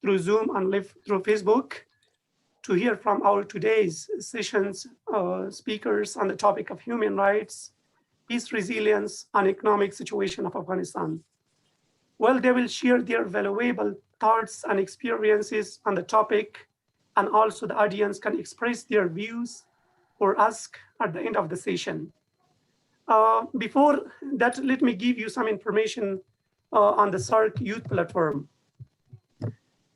through Zoom and live through Facebook to hear from our today's sessions speakers on the topic of human rights, peace, resilience, and economic situation of Afghanistan. Well, they will share their valuable thoughts and experiences on the topic, and also the audience can express their views or ask at the end of the session. Before that, let me give you some information on the SARC Youth Platform.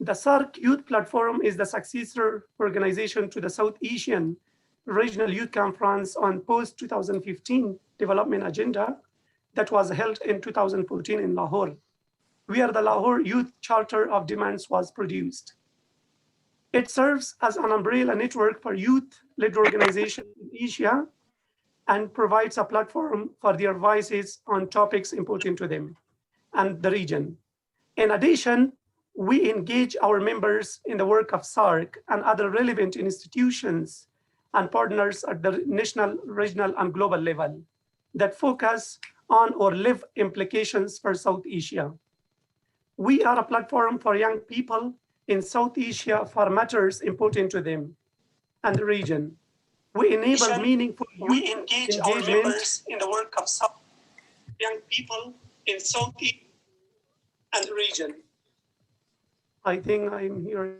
The SARC Youth Platform is the successor organization to the South Asian Regional Youth Conference on post-2015 development agenda that was held in 2014 in Lahore, where the Lahore Youth Charter of Demands was produced. It serves as an umbrella network for youth-led organizations in Asia and provides a platform for their voices on topics important to them and the region. In addition, we engage our members in the work of SARC and other relevant institutions and partners at the national, regional, and global level that focus on or live implications for South Asia. We are a platform for young people in South Asia for matters important to them and the region. We enable meaningful engage our members in the work of young people in South Asia and the region. I think I'm here.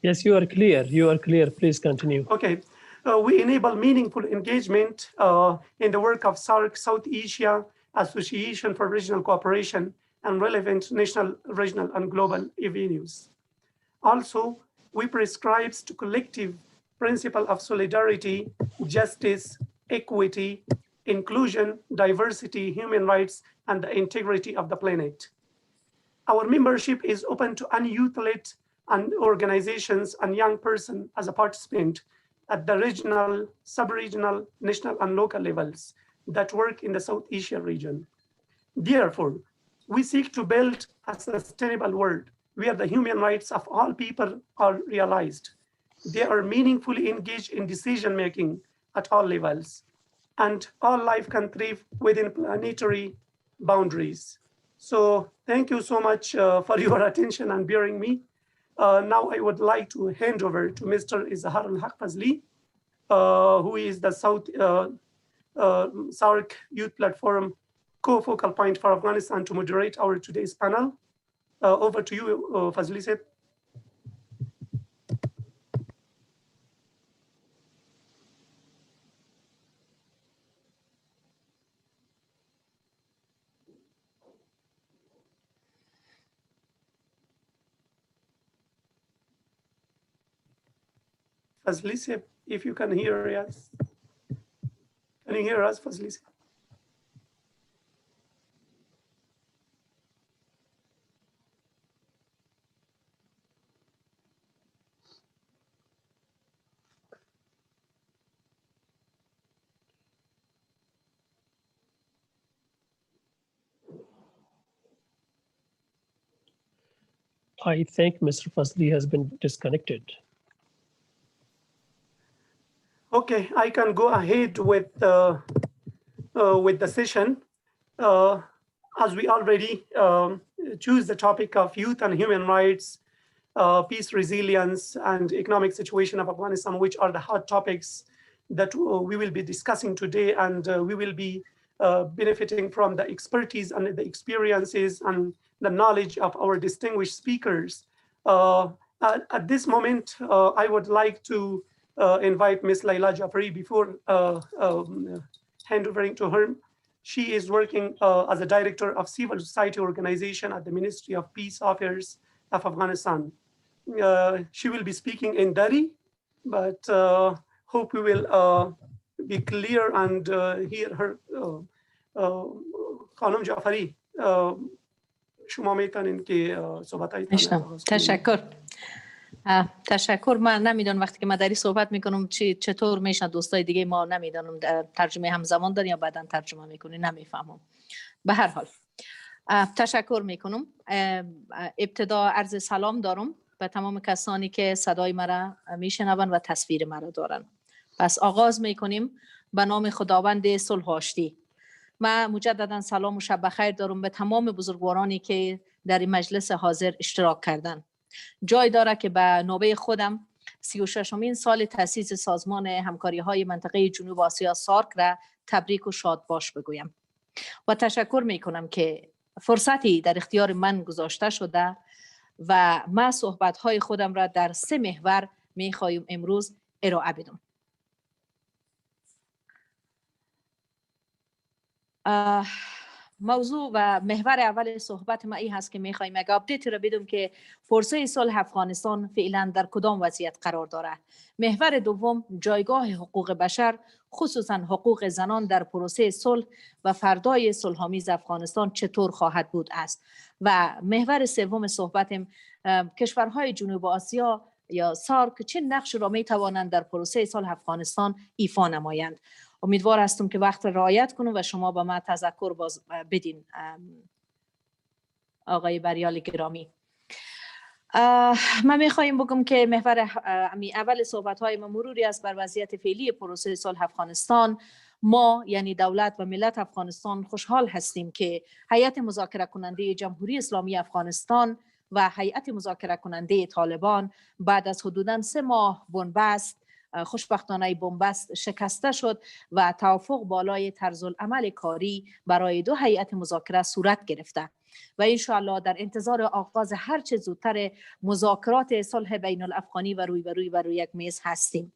Yes, you are clear. You are clear. Please continue. Okay. We enable meaningful engagement in the work of SARC South Asia Association for Regional Cooperation and relevant national, regional, and global venues. Also, we prescribe to collective principle of solidarity, justice, equity, inclusion, diversity, human rights, and the integrity of the planet. Our membership is open to any youth-led and organizations and young person as a participant at the regional, sub-regional, national, and local levels that work in the South Asia region. Therefore, we seek to build a sustainable world where the human rights of all people are realized. They are meaningfully engaged in decision-making at all levels, and all life can thrive within planetary boundaries. So thank you so much for your attention and bearing me. Now I would like to hand over to Mr. Izhar al-Haq Fazli, who is the SARC Youth Platform co-focal point for Afghanistan, to moderate our today's panel. Over to you, Fazli Saib. Fazli Saib, if you can hear us. Can you hear us, Fazli Saib? I think Mr. Fazli has been disconnected. Okay, I can go ahead with the session. As we already choose the topic of youth and human rights, peace, resilience, and economic situation of Afghanistan, which are the hot topics that we will be discussing today, and we will be benefiting from the expertise and the experiences and the knowledge of our distinguished speakers. At this moment, I would like to invite Ms. Laila Jafari before handovering to her. She is working as a director of civil society organization at the Ministry of Peace Affairs of Afghanistan. She will be speaking in Dari, but hope we will be clear and hear her. Khanum Jafari, شما میتونین که صحبتایتان تشکر. من نمیدونم وقتی که من داری صحبت میکنم چطور میشن دوستای دیگه ما نمیدونم ترجمه همزمان دارین یا بعداً ترجمه میکنین نمیفهمم. به هر حال تشکر میکنم. ابتدا عرض سلام دارم به تمام کسانی که صدای مرا میشنون و تصویر مرا دارن. پس آغاز میکنیم به نام خداوند صلح و آشتی. من مجددا سلام و شب بخیر دارم به تمام بزرگوارانی که در این مجلس حاضر اشتراک کردن. جای داره که به نوبه خودم 36مین سال تأسیس سازمان همکاری های منطقه جنوب آسیا سارک را تبریک و شاد باش بگویم و تشکر می کنم که فرصتی در اختیار من گذاشته شده و من صحبت های خودم را در 3 محور می خواهیم امروز ارائه بدم. موضوع و محور اول صحبت ما این هست که میخوایم یک آپدیت را بدم که پروسه صلح افغانستان فعلا در کدام وضعیت قرار داره. محور دوم جایگاه حقوق بشر خصوصا حقوق زنان در پروسه صلح و فردای صلح‌آمیز افغانستان چطور خواهد بود است. و محور سوم صحبتم کشورهای جنوب آسیا یا سارک چه نقش را می توانند در پروسه صلح افغانستان ایفا نمایند. امیدوار هستم که وقت رعایت کنم و شما با من تذکر باز بدین آقای بریال گرامی. من میخوایم بگم که محور اول صحبت های ما مروری است بر وضعیت فعلی پروسه صلح افغانستان. ما یعنی دولت و ملت افغانستان خوشحال هستیم که هیئت مذاکره کننده جمهوری اسلامی افغانستان و هیئت مذاکره کننده طالبان بعد از حدوداً 3 ماه بنبست خوشبختانه بنبست شکسته شد و توافق بالای طرزالعمل کاری برای 2 هیئت مذاکره صورت گرفته و ان شاء الله در انتظار آغاز هر چه زودتر مذاکرات صلح بین الافغانی و روی یک میز هستیم.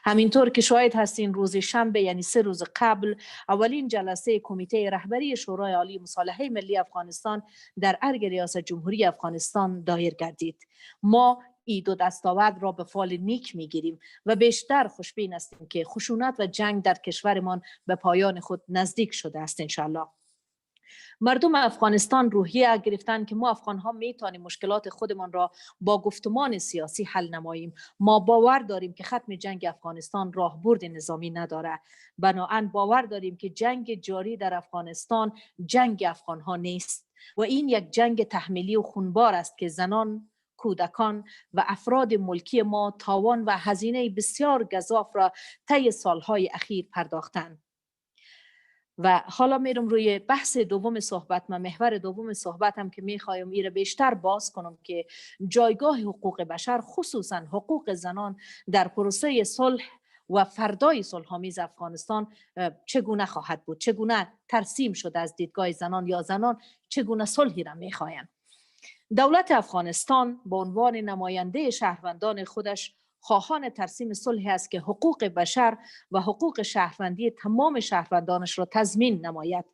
همینطور که شاهد هستین روز شنبه یعنی 3 روز قبل اولین جلسه کمیته رهبری شورای عالی مصالحه ملی افغانستان در ارگ ریاست جمهوری افغانستان دایر گردید. ما این 2 دستاورد را به فال نیک میگیریم و بیشتر خوشبین هستیم که خشونت و جنگ در کشورمان به پایان خود نزدیک شده است انشالله. مردم افغانستان روحیه گرفتن که ما افغان ها میتونیم مشکلات خودمان را با گفتمان سیاسی حل نماییم. ما باور داریم که ختم جنگ افغانستان راهبرد نظامی نداره. بنابراین باور داریم که جنگ جاری در افغانستان جنگ افغان ها نیست و این یک جنگ تحمیلی و خونبار است که زنان، کودکان و افراد ملکی ما تاوان و هزینه بسیار گزاف را طی سالهای اخیر پرداختند. و حالا میرم روی بحث دوم صحبت. من محور دوم صحبتم که میخوایم ایره بیشتر باز کنم که جایگاه حقوق بشر خصوصا حقوق زنان در پروسه صلح و فردای صلح‌آمیز افغانستان چگونه خواهد بود، چگونه ترسیم شده از دیدگاه زنان یا زنان چگونه صلحی را میخواهند. دولت افغانستان به عنوان نماینده شهروندان خودش خواهان ترسیم صلح است که حقوق بشر و حقوق شهروندی تمام شهروندانش را تضمین نماید.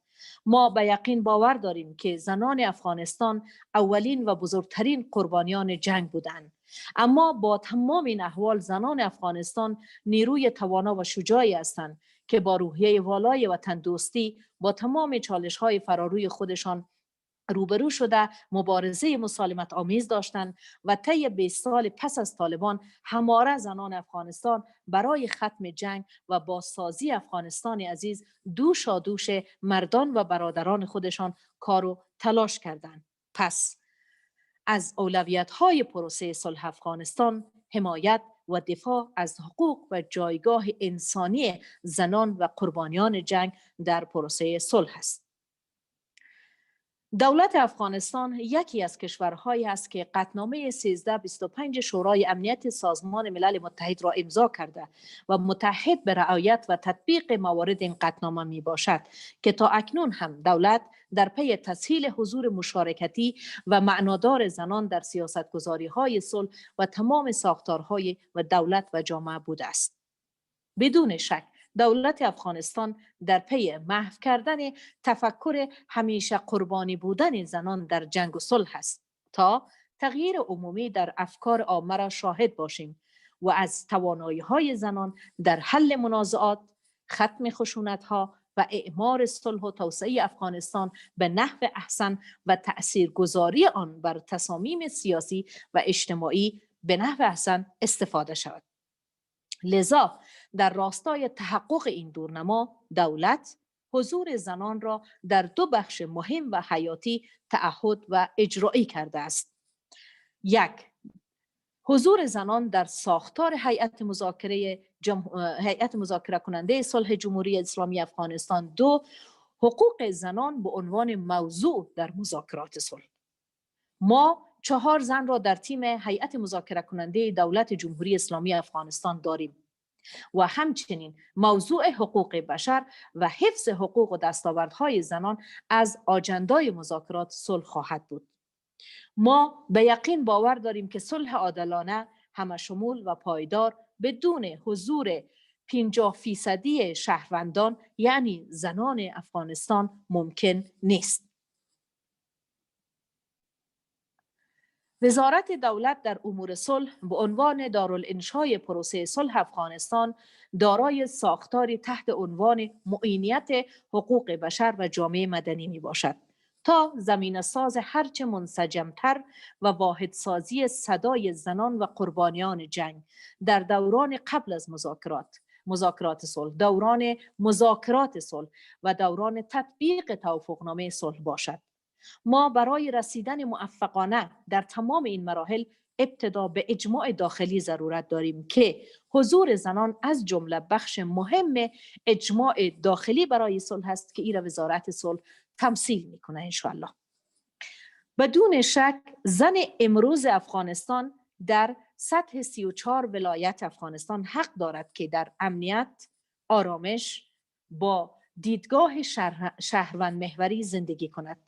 ما به یقین باور داریم که زنان افغانستان اولین و بزرگترین قربانیان جنگ بودند. اما با تمام این احوال زنان افغانستان نیروی توانا و شجاعی هستند که با روحیه والای وطن دوستی با تمام چالش‌های فراروی خودشان روبرو شده مبارزه مسالمت آمیز داشتند و طی 20 سال پس از طالبان هماره زنان افغانستان برای ختم جنگ و بازسازی افغانستان عزیز دوش مردان و برادران خودشان کار و تلاش کردند. پس از اولویت‌های پروسه صلح افغانستان حمایت و دفاع از حقوق و جایگاه انسانی زنان و قربانیان جنگ در پروسه صلح است. دولت افغانستان یکی از کشورهایی است که قطعنامه 1325 شورای امنیت سازمان ملل متحد را امضا کرده و متحد به رعایت و تطبیق موارد این قطعنامه می باشد که تا اکنون هم دولت در پی تسهیل حضور مشارکتی و معنادار زنان در سیاستگذاری‌های صلح و تمام ساختارهای و دولت و جامعه بوده است. بدون شک دولت افغانستان در پی محو کردن تفکر همیشه قربانی بودن زنان در جنگ و صلح است تا تغییر عمومی در افکار عامه را شاهد باشیم و از توانایی‌های زنان در حل منازعات، ختم خشونت‌ها و اعمار صلح و توسعه افغانستان به نحو احسن و تأثیرگذاری آن بر تصامیم سیاسی و اجتماعی به نحو احسن استفاده شود. لذا در راستای تحقق این دورنما دولت حضور زنان را در 2 بخش مهم و حیاتی تعهد و اجرایی کرده است. 1. حضور زنان در ساختار هیئت مذاکره هیئت مذاکره کننده صلح جمهوری اسلامی افغانستان. 2 حقوق زنان به عنوان موضوع در مذاکرات صلح. ما 4 زن را در تیم هیئت مذاکره کننده دولت جمهوری اسلامی افغانستان داریم و همچنین موضوع حقوق بشر و حفظ حقوق و دستاوردهای زنان از آجندای مذاکرات صلح خواهد بود. ما به یقین باور داریم که صلح عادلانه، همشمول و پایدار بدون حضور 50% شهروندان یعنی زنان افغانستان ممکن نیست. وزارت دولت در امور صلح به عنوان دارالانشای پروسه صلح افغانستان دارای ساختاری تحت عنوان معینیت حقوق بشر و جامعه مدنی می باشد تا زمینه ساز هرچه منسجمتر و واحدسازی صدای زنان و قربانیان جنگ در دوران قبل از مذاکرات صلح، دوران مذاکرات صلح و دوران تطبیق توافقنامه صلح باشد. ما برای رسیدن موفقانه در تمام این مراحل ابتدا به اجماع داخلی ضرورت داریم که حضور زنان از جمله بخش مهم اجماع داخلی برای صلح است که این وزارت صلح تمثیل میکنه انشاءالله. بدون شک زن امروز افغانستان در سطح 34 ولایت افغانستان حق دارد که در امنیت، آرامش با دیدگاه شهروند محوری زندگی کند.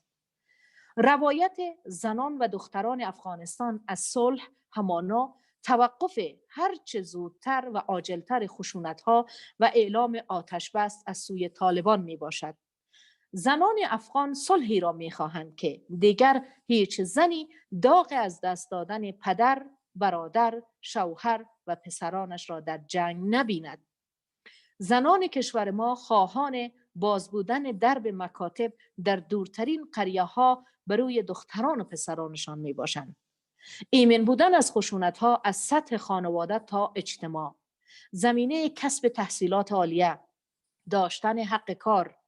روایت زنان و دختران افغانستان از صلح همانا توقف هرچه زودتر و عاجلتر خشونت‌ها و اعلام آتش بس از سوی طالبان می باشد. زنان افغان صلحی را می خواهند که دیگر هیچ زنی داغ از دست دادن پدر، برادر، شوهر و پسرانش را در جنگ نبیند. زنان کشور ما خواهان باز بودن درب مکاتب در دورترین قریه ها بروی دختران و پسرانشان می باشند. ایمن بودن از خشونت ها از سطح خانواده تا اجتماع، زمینه کسب تحصیلات عالیه، داشتن حق کار،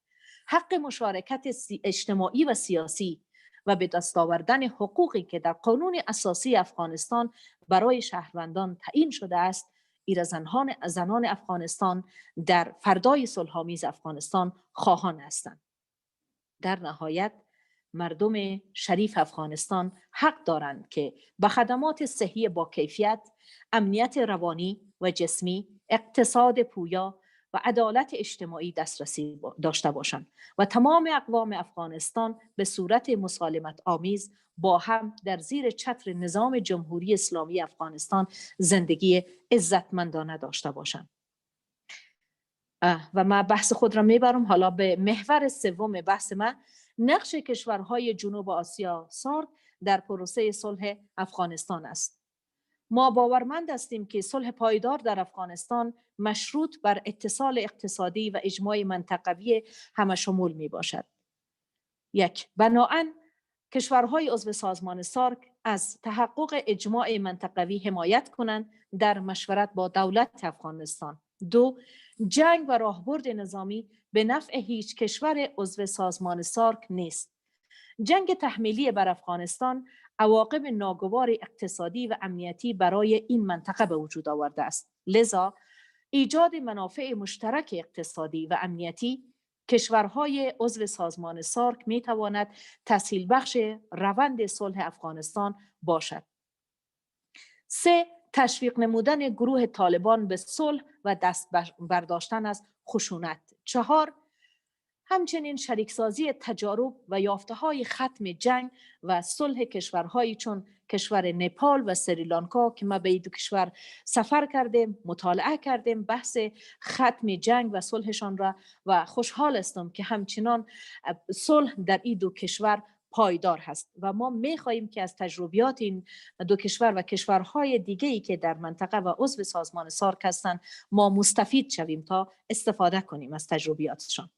حق مشارکت اجتماعی و سیاسی و به دست آوردن حقوقی که در قانون اساسی افغانستان برای شهروندان تعیین شده است، زنان افغانستان در فردای صلح‌آمیز افغانستان خواهان هستند. در نهایت مردم شریف افغانستان حق دارند که به خدمات صحی با کیفیت، امنیت روانی و جسمی، اقتصاد پویا و عدالت اجتماعی دسترسی داشته باشند و تمام اقوام افغانستان به صورت مسالمت آمیز با هم در زیر چتر نظام جمهوری اسلامی افغانستان زندگی عزتمندانه داشته باشند. و من بحث خود را میبرم حالا به محور سوم بحث من، نقش کشورهای جنوب آسیا سارک در پروسه صلح افغانستان است. ما باورمند هستیم که صلح پایدار در افغانستان مشروط بر اتصال اقتصادی و اجماع منطقوی همشمول می باشد. 1. بنابراین کشورهای عضو سازمان سارک از تحقق اجماع منطقوی حمایت کنند در مشورت با دولت افغانستان. 2. جنگ و راهبرد نظامی به نفع هیچ کشور عضو سازمان سارک نیست. جنگ تحمیلی بر افغانستان عواقب ناگوار اقتصادی و امنیتی برای این منطقه به وجود آورده است. لذا ایجاد منافع مشترک اقتصادی و امنیتی کشورهای عضو سازمان سارک می تواند تسهیل بخش روند صلح افغانستان باشد. 3. تشویق نمودن گروه طالبان به صلح و دست برداشتن از خشونت. 4. همچنین شریکسازی تجارب و یافته‌های ختم جنگ و صلح کشورهایی چون کشور نپال و سریلانکا که ما به این 2 کشور سفر کردیم، مطالعه کردیم بحث ختم جنگ و صلحشان را و خوشحال هستم که همچنان صلح در این 2 کشور پایدار هست و ما می‌خواهیم که از تجربیات این 2 کشور و کشورهای دیگه‌ای که در منطقه و عضو سازمان سارک هستند ما مستفید شویم تا استفاده کنیم از تجربیاتشان.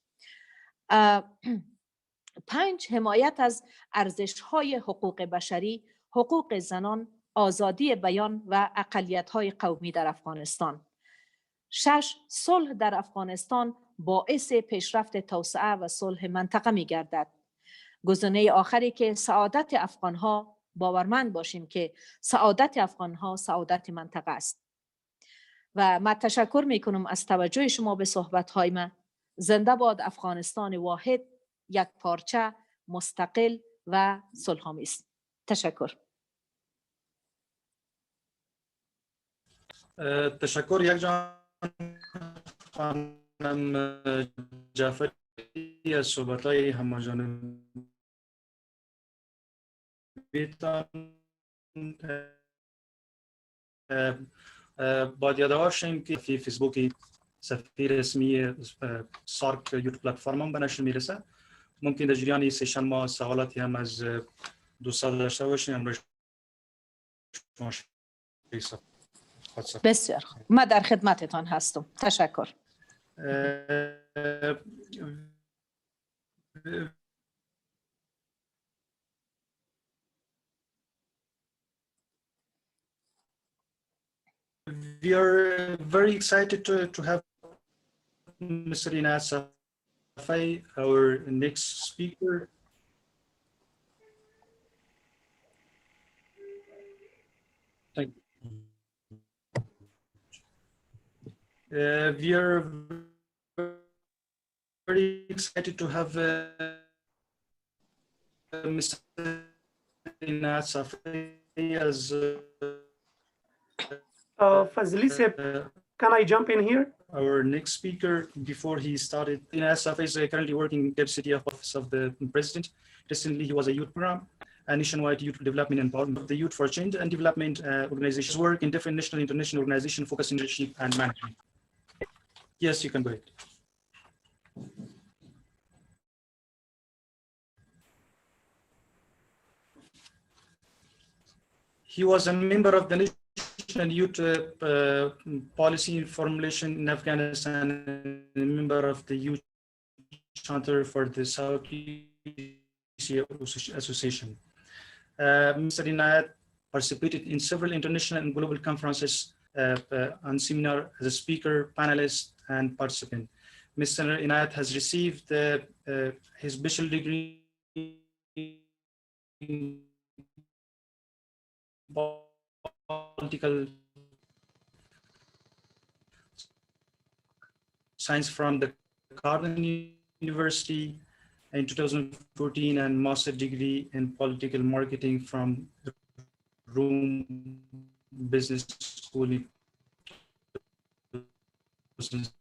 5. حمایت از ارزش‌های حقوق بشری، حقوق زنان، آزادی بیان و اقلیت‌های قومی در افغانستان. 6. صلح در افغانستان باعث پیشرفت توسعه و صلح منطقه می‌گردد. گزینه آخری که سعادت افغان‌ها، باورمند باشیم که سعادت افغان‌ها سعادت منطقه است. و من تشکر میکنم از توجه شما به صحبت‌های من. زنده باد افغانستان واحد، یک پارچه، مستقل و صلح‌آمیز. تشکر. تشکر یک جان خانم جعفری از صحبت‌های همه‌جانبیتان. باید یادآور شیم که فی فیسبوک صفحه رسمی سارک یوتیوب پلتفرم هم به نشر میرسه. ممکن در جریان سشن ما سوالاتی هم از دوستان داشته باشیم. امروز بسیار خوب، من در خدمتتان هستم. تشکر. We are very excited to have Mr. Inayat Safai, our next speaker. Thank you. We are very excited to have Mr. Inayat Safai as Fazli Seb, can I jump in here? our next speaker. Before he started, Inayat Safai is currently working deputy of office of the president. Recently, he was a youth program, a nationwide youth development and empowerment of the Youth for Change and Development organizations. Work in different national and international organizations focused on leadership and management. Yes, you can go ahead. He was a member of the National Youth Policy Formulation in Afghanistan, and a member of the Youth Charter for the Southeast Asia Association. Mr. Inayat participated in several international and global conferences and seminars as a speaker, panelist, and participant. Mr. Inayat has received his bachelor degree in political science from the Carleton University in 2014 and master degree in political marketing from Rome Business School in 2017.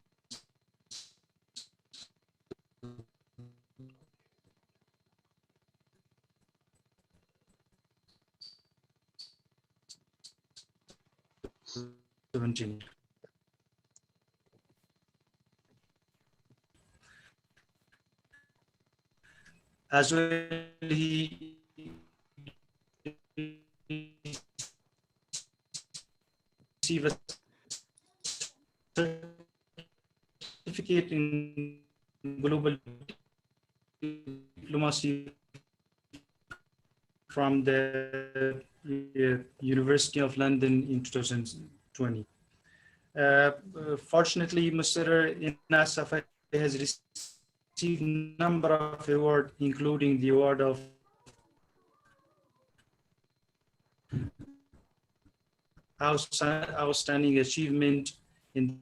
As well, he received a certificate in global diplomacy from the University of London in 2020. Fortunately, Mr. Inayat Safai has received a number of awards, including the award of outstanding achievement in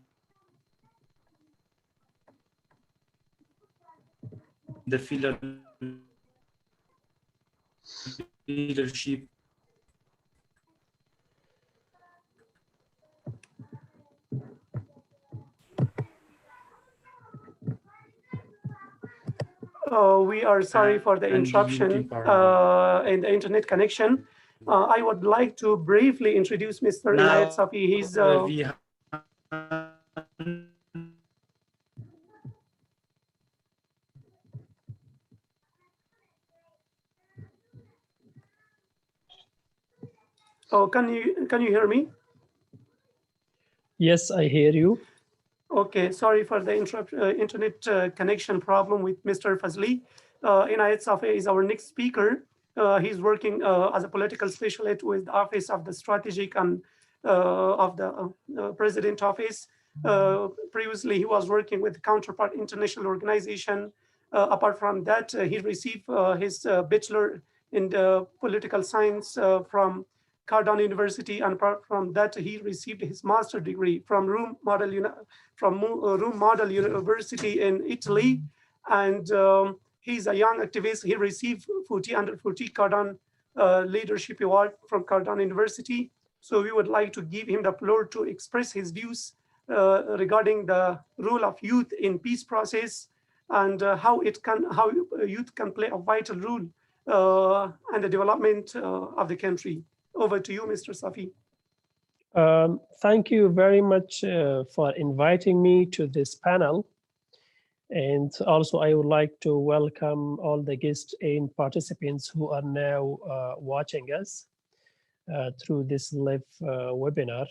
the field of leadership. We are sorry for the interruption in the internet connection. I would like to briefly introduce Mr. Inayat Safai. He's can you hear me? Yes, I hear you. Okay, sorry for the internet connection problem with Mr. Fazli. Inayat Safai is our next speaker. He's working as a political specialist with the Office of the Strategic and of the President Office. Previously, he was working with Counterpart International Organization. Apart from that, he received his bachelor in the political science from Cardan University, and apart from that, he received his master's degree from Rome Model University in Italy. And he's a young activist. He received 40 under 40 Cardan Leadership Award from Cardan University. So we would like to give him the floor to express his views regarding the role of youth in peace process and how youth can play a vital role in the development of the country. Over to you, Mr. Safi. Thank you very much for inviting me to this panel. And also, I would like to welcome all the guests and participants who are now watching us through this live webinar.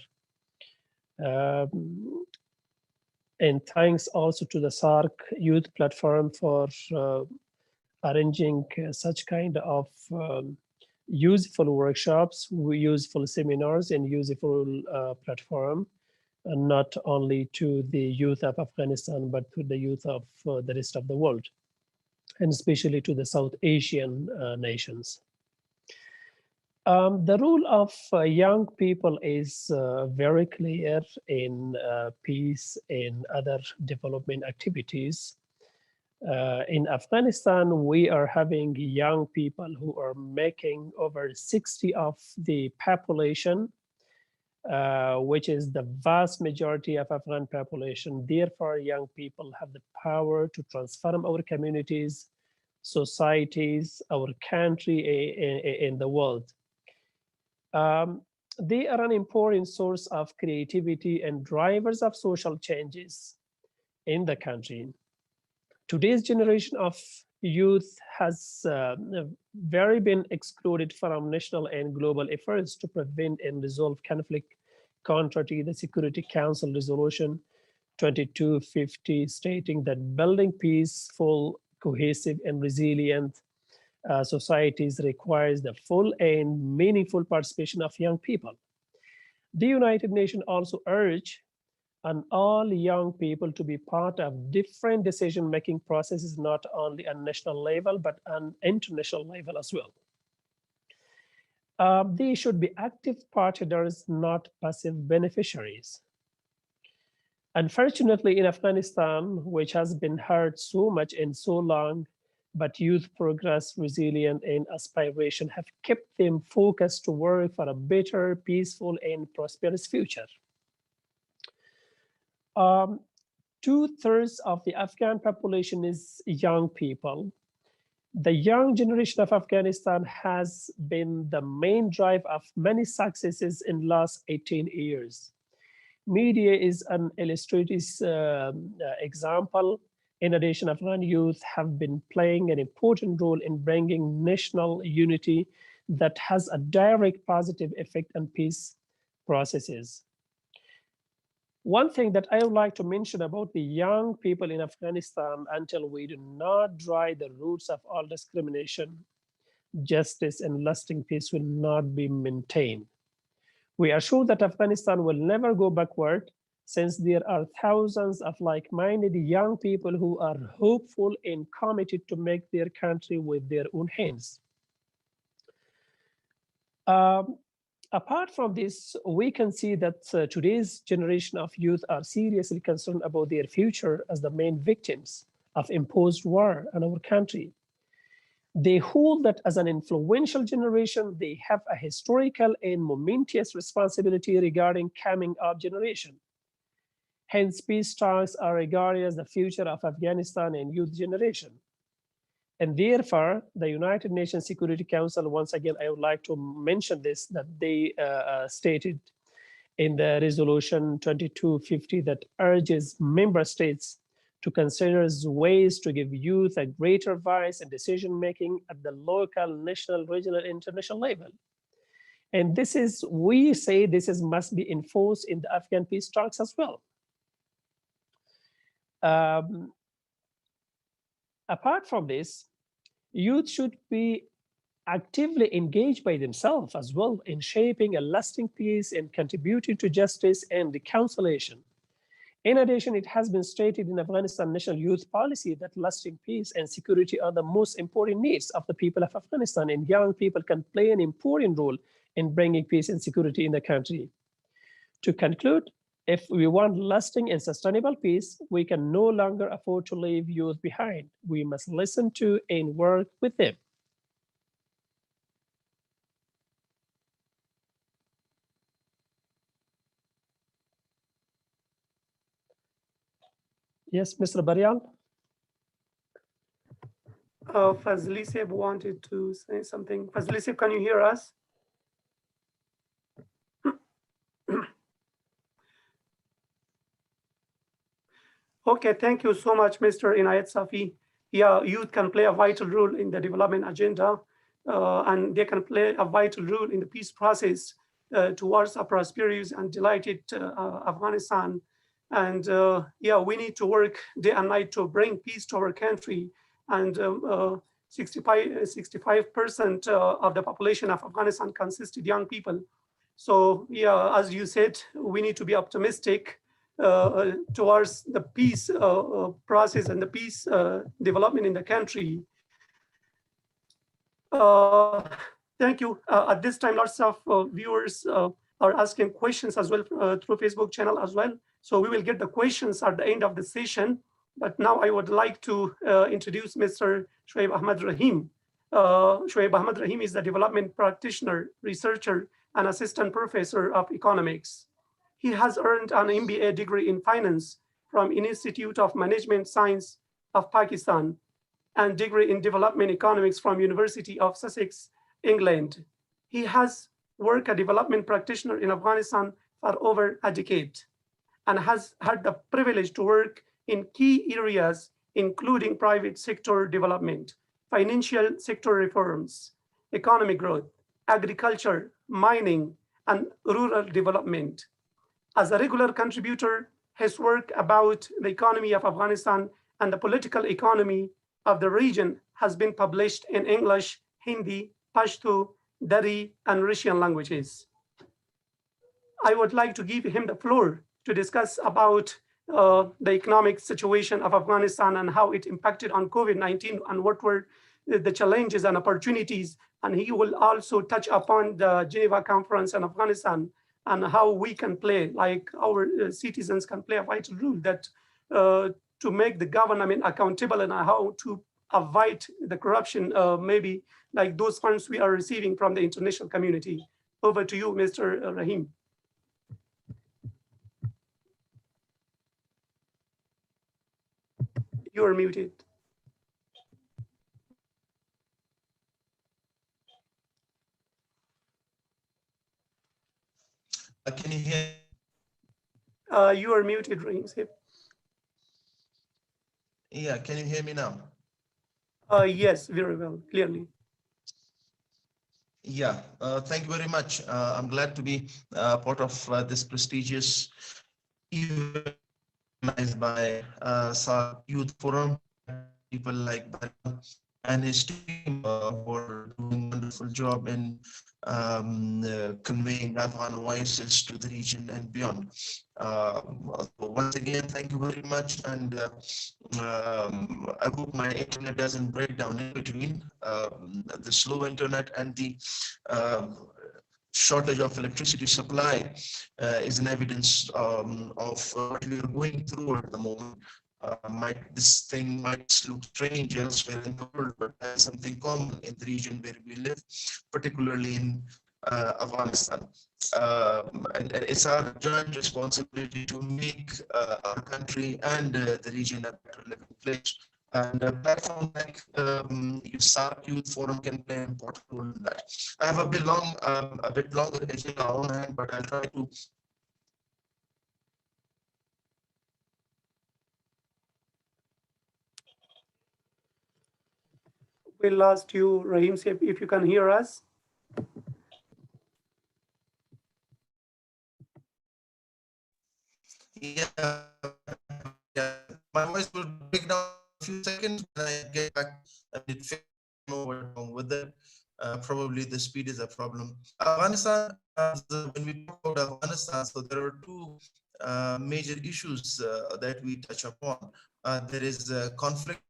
And thanks also to the SARC Youth Platform for arranging such kind of useful workshops, useful seminars, and useful platform, and not only to the youth of Afghanistan, but to the youth of the rest of the world, and especially to the South Asian nations. The role of young people is very clear in peace and other development activities. In Afghanistan, we are having young people who are making over 60% of the population, which is the vast majority of Afghan population. Therefore, young people have the power to transform our communities, societies, our country, in the world. They are an important source of creativity and drivers of social changes in the country. Today's generation of youth has very been excluded from national and global efforts to prevent and resolve conflict, contrary to the Security Council Resolution 2250, stating that building peaceful, cohesive, and resilient societies requires the full and meaningful participation of young people. The United Nations also urged on all young people to be part of different decision-making processes, not only on national level, but on international level as well. They should be active participants, not passive beneficiaries. Unfortunately, in Afghanistan, which has been hurt so much and so long, but youth progress, resilience, and aspiration have kept them focused to work for a better, peaceful, and prosperous future. 2/3 of the Afghan population is young people. The young generation of Afghanistan has been the main drive of many successes in the last 18 years. Media is an illustrative example. In addition, Afghan youth have been playing an important role in bringing national unity that has a direct positive effect on peace processes. One thing that I would like to mention about the young people in Afghanistan, until we do not dry the roots of all discrimination, justice, and lasting peace will not be maintained. We are sure that Afghanistan will never go backward, since there are thousands of like-minded young people who are hopeful and committed to make their country with their own hands. Apart from this, we can see that today's generation of youth are seriously concerned about their future as the main victims of imposed war in our country. They hold that as an influential generation, they have a historical and momentous responsibility regarding coming up generation. Hence, peace talks are regarded as the future of Afghanistan and youth generation. And therefore, the United Nations Security Council, once again, I would like to mention this, that they stated in the resolution 2250 that urges member states to consider ways to give youth a greater voice in decision-making at the local, national, regional, international level. And this is, we say this is must be enforced in the Afghan peace talks as well. Apart from this, youth should be actively engaged by themselves as well in shaping a lasting peace and contributing to justice and reconciliation. In addition, it has been stated in Afghanistan National Youth Policy that lasting peace and security are the most important needs of the people of Afghanistan, and young people can play an important role in bringing peace and security in the country. To conclude, if we want lasting and sustainable peace, we can no longer afford to leave youth behind. We must listen to and work with them. Yes, Mr. Baryal. Fazli Seb wanted to say something. Fazli Seb, can you hear us? Okay, thank you so much, Mr. Inayat Safi. Yeah, youth can play a vital role in the development agenda, and they can play a vital role in the peace process towards a prosperous and delighted Afghanistan. And yeah, we need to work day and night to bring peace to our country. And 65% of the population of Afghanistan consisted young people. So yeah, as you said, we need to be optimistic towards the peace process and the peace development in the country. Thank you. At this time, lots of viewers are asking questions as well through Facebook channel as well. So we will get the questions at the end of the session. But now I would like to introduce Mr. Shoaib Ahmed Rahim. Shoaib Ahmed Rahim is the development practitioner, researcher, and assistant professor of economics. He has earned an MBA degree in finance from Institute of Management Science of Pakistan and degree in development economics from University of Sussex, England. He has worked as a development practitioner in Afghanistan for over a decade and has had the privilege to work in key areas, including private sector development, financial sector reforms, economic growth, agriculture, mining, and rural development. As a regular contributor, his work about the economy of Afghanistan and the political economy of the region has been published in English, Hindi, Pashto, Dari, and Russian languages. I would like to give him the floor to discuss about the economic situation of Afghanistan and how it impacted on COVID-19 and what were the challenges and opportunities. And he will also touch upon the Geneva Conference on Afghanistan and how we can play, like our citizens can play a vital role that to make the government accountable and how to avoid the corruption, maybe like those funds we are receiving from the international community. Over to you, Mr. Rahim. You are muted. Can you hear? You are muted, Rahim. Yeah, can you hear me now? Yes, very well, clearly. Yeah, thank you very much. I'm glad to be part of this prestigious event organized by SARC Youth Forum, people like Baryal and his team who are doing a wonderful job in conveying Afghan voices to the region and beyond. Once again, thank you very much, and I hope my internet doesn't break down in between. The slow internet and the shortage of electricity supply is an evidence of what we are going through at the moment. This thing might look strange elsewhere in the world, but that's something common in the region where we live, particularly in Afghanistan. And it's our joint responsibility to make our country and the region a better living place. And a platform like SARC Youth Forum can play an important role in that. I have a bit longer agenda on hand, but I'll try to. We lost you, Rahim, if you can hear us. Yeah, my voice will break down a few seconds when I get back. I did over with that. Probably the speed is a problem. Afghanistan, when we talk about Afghanistan, so there are two major issues that we touch upon. There is conflict.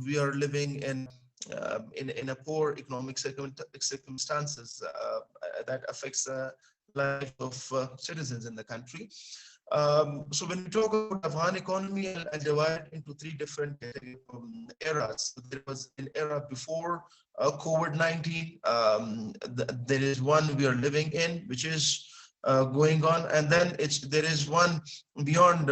We are living in in a poor economic circumstances that affects the life of citizens in the country. So when we talk about Afghan economy, I'll divide into three different eras. So there was an era before COVID-19. There is one we are living in, which is going on, and then there is one beyond.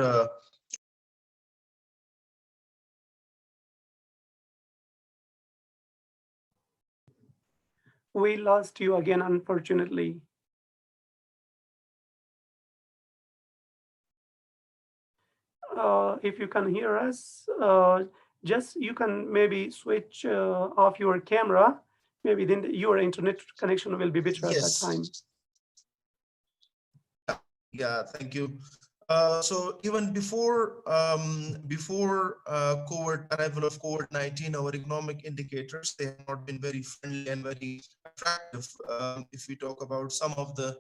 We lost you again, unfortunately. If you can hear us, just you can maybe switch off your camera. Maybe then your internet connection will be better at that time. Yeah, thank you. So even before arrival of COVID-19, our economic indicators, they have not been very friendly and very attractive. If we talk about some of the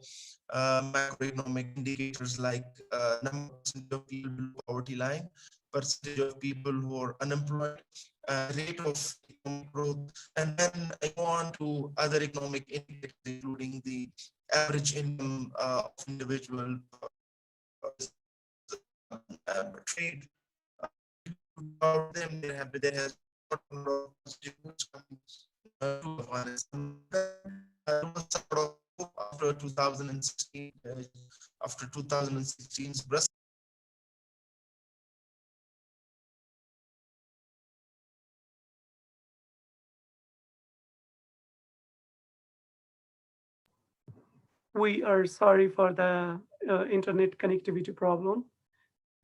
macroeconomic indicators like number of people below poverty line, percentage of people who are unemployed, rate of economic growth, and then I go on to other economic indicators, including the average income of individual trade. About them, there has to Afghanistan. After 2016, after 2016's Brussels. We are sorry for the internet connectivity problem.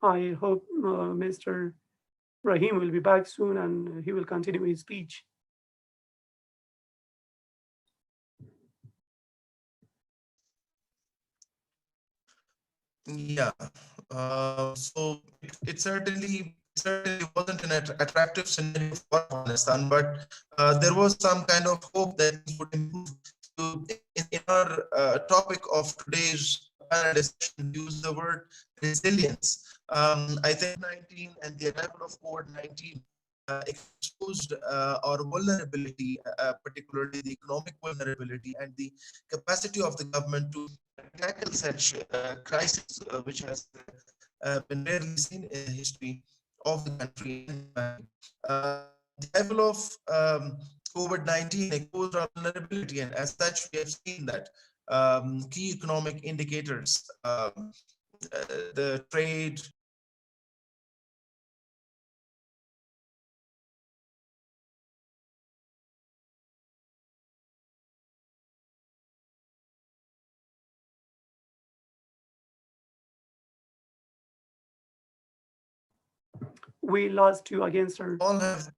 I hope Mr. Rahim will be back soon and he will continue his speech. Yeah, so it certainly wasn't an attractive scenario for Afghanistan, but there was some kind of hope that it would improve. So in our topic of today's panel discussion, use the word resilience. I think 19 and the arrival of COVID-19 exposed our vulnerability, particularly the economic vulnerability and the capacity of the government to tackle such crisis, which has been rarely seen in the history of the country. The level of COVID-19 exposed our vulnerability, and as such, we have seen that key economic indicators, the trade, We lost you again, sir. all have.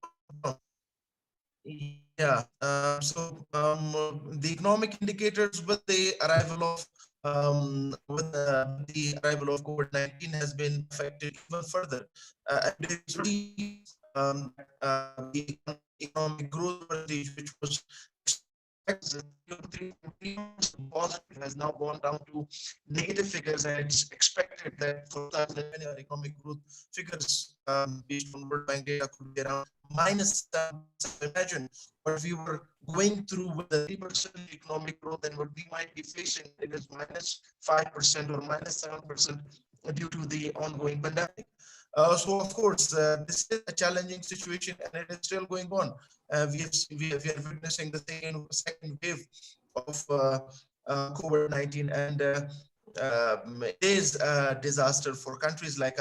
Yeah, the economic indicators with the arrival of COVID-19 has been affected even further. The economic growth percentage, which was positive, has now gone down to negative figures, and it's expected that for 2020 our economic growth figures based on World Bank data could be around minus. Imagine what we were going through with the 3% economic growth, and what we might be facing, it is minus 5% or minus 7% due to the ongoing pandemic. So of course, this is a challenging situation, and it is still going on. We are witnessing the second wave of COVID-19, and it is a disaster for countries like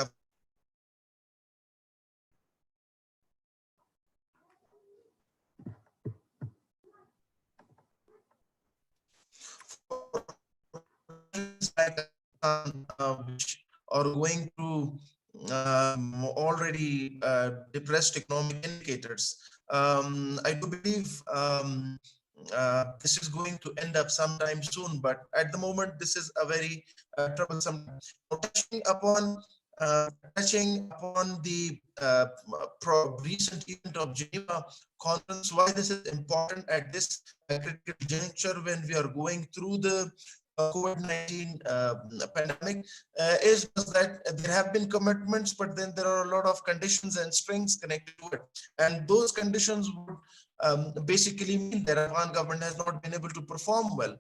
which are going through already depressed economic indicators. I do believe this is going to end up sometime soon, but at the moment, this is a very troublesome. Touching upon the recent event of Geneva conference, why this is important at this critical juncture when we are going through the COVID-19 pandemic is that there have been commitments, but then there are a lot of conditions and strings connected to it. And those conditions would basically mean that Afghan government has not been able to perform well.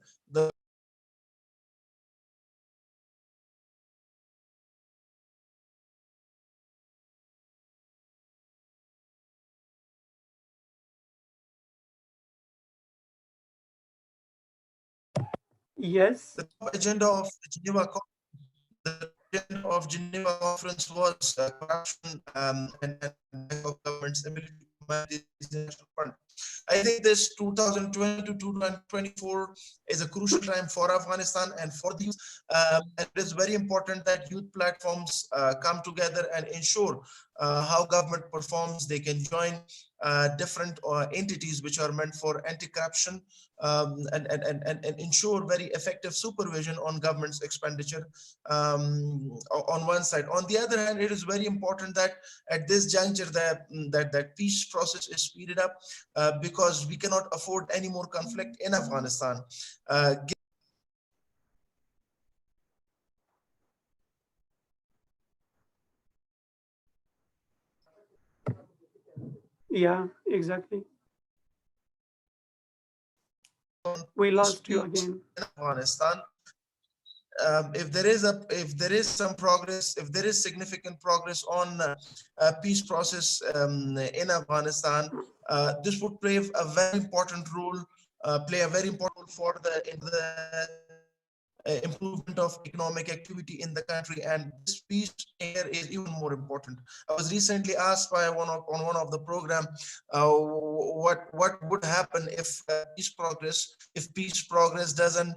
Yes. The top agenda of Geneva conference was corruption and of government's ability to manage the national fund. I think this 2020 to 2024 is a crucial time for Afghanistan and for the youth. And it is very important that youth platforms come together and ensure how government performs. They can join different entities which are meant for anti-corruption and ensure very effective supervision on government's expenditure on one side. On the other hand, it is very important that at this juncture that peace process is speeded up because we cannot afford any more conflict in Afghanistan. Yeah, exactly. We lost you again. In Afghanistan. If there is some progress, if there is significant progress on peace process in Afghanistan, this would play a very important role, for the improvement of economic activity in the country, and this piece here is even more important. I was recently asked by on one of the program what would happen if peace progress doesn't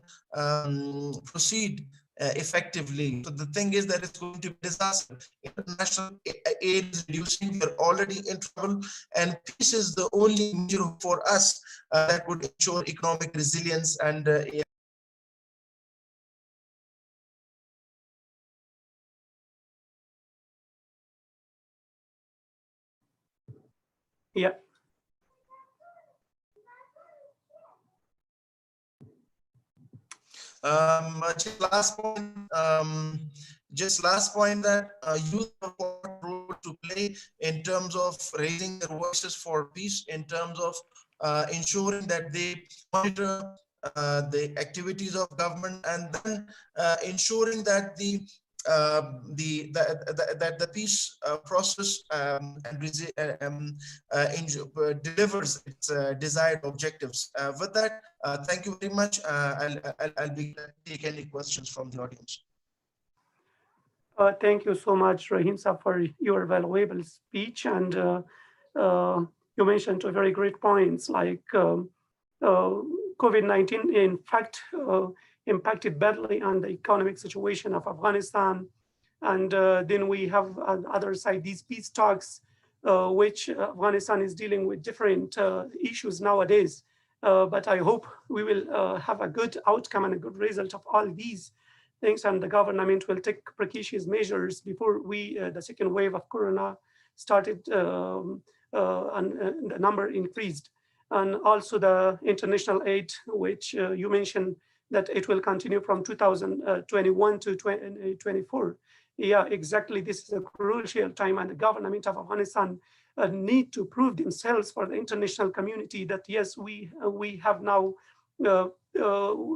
proceed effectively. So the thing is that it's going to be disaster. International aid is reducing. We're already in trouble, and peace is the only measure for us that would ensure economic resilience and Yeah. Just last point that youth have a important role to play in terms of raising their voices for peace, in terms of ensuring that they monitor the activities of government, and then ensuring that the peace process delivers its desired objectives. With that, thank you very much. I'll be glad to take any questions from the audience. Thank you so much, Rahim Saab, for your valuable speech. And you mentioned two very great points, like COVID-19, in fact, impacted badly on the economic situation of Afghanistan. And then we have on the other side these peace talks, which Afghanistan is dealing with different issues nowadays. But I hope we will have a good outcome and a good result of all these things, and the government will take precautionary measures before the second wave of Corona started and the number increased. And also the international aid, which you mentioned that it will continue from 2021 to 2024. Yeah, exactly. This is a crucial time, and the government of Afghanistan need to prove themselves for the international community that yes, we have now a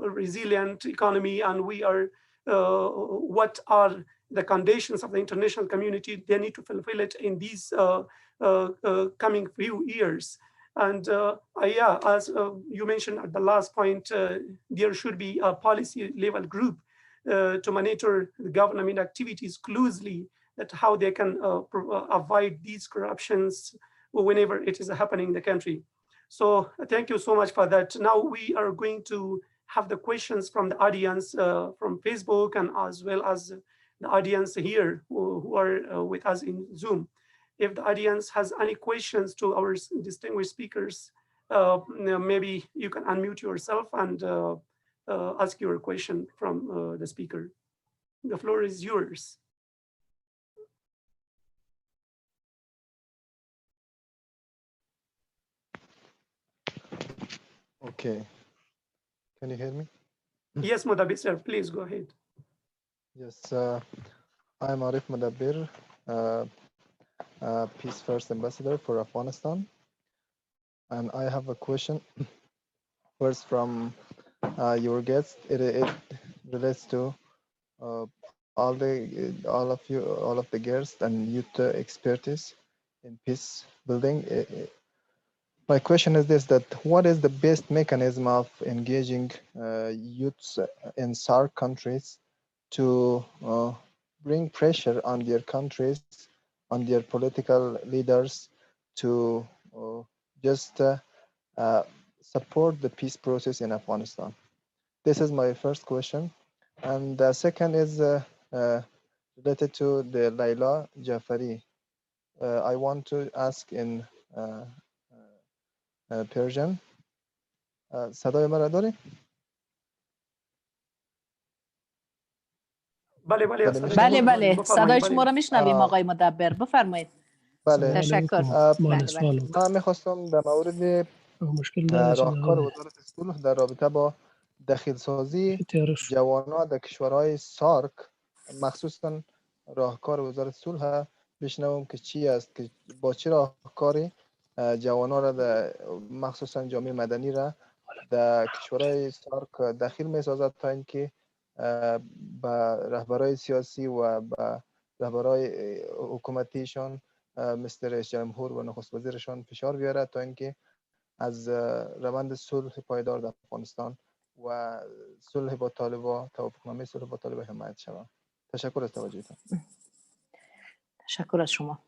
resilient economy, and we are what are the conditions of the international community. They need to fulfill it in these coming few years. And yeah, as you mentioned at the last point, there should be a policy level group to monitor the government activities closely, that how they can avoid these corruptions whenever it is happening in the country. So thank you so much for that. Now we are going to have the questions from the audience from Facebook, and as well as the audience here who are with us in Zoom. If the audience has any questions to our distinguished speakers, maybe you can unmute yourself and ask your question from the speaker. The floor is yours. Okay. Can you hear me? Yes, Mudabbir sir, please go ahead. Yes, I'm Arif Mudabbir, Peace First Ambassador for Afghanistan. And I have a question first from your guest. It relates to all of the guests and youth expertise in peace building. My question is this: that what is the best mechanism of engaging youths in SARC countries to bring pressure on their countries, on their political leaders, to just support the peace process in Afghanistan? This is my first question. And the second is related to the Laila Jafari. I want to ask in Persian. صدای مرا داری؟ بله بله بله، بله بله بفرمایید. صدای شما را میشنویم آه. آقای مدبر، بفرمایید. بله. تشکر. بله بله. سوال من میخواستم در مورد مشکل داره راهکار وزارت صلح در رابطه با دخیلسازی جوانان در کشورهای سارک، مخصوصا راهکار وزارت صلح بشنوم که چی است، که با چه راهکاری جوانان را مخصوصا جامعه مدنی را در کشورهای سارک دخیل میسازد تا اینکه به رهبرای سیاسی و به رهبرای حکومتیشان مثل رئیس جمهور و نخست وزیرشان فشار بیارد تا اینکه از روند صلح پایدار در افغانستان و صلح با طالبان، توافقنامه صلح با طالبان حمایت شود. تشکر از توجهتان. تشکر از شما.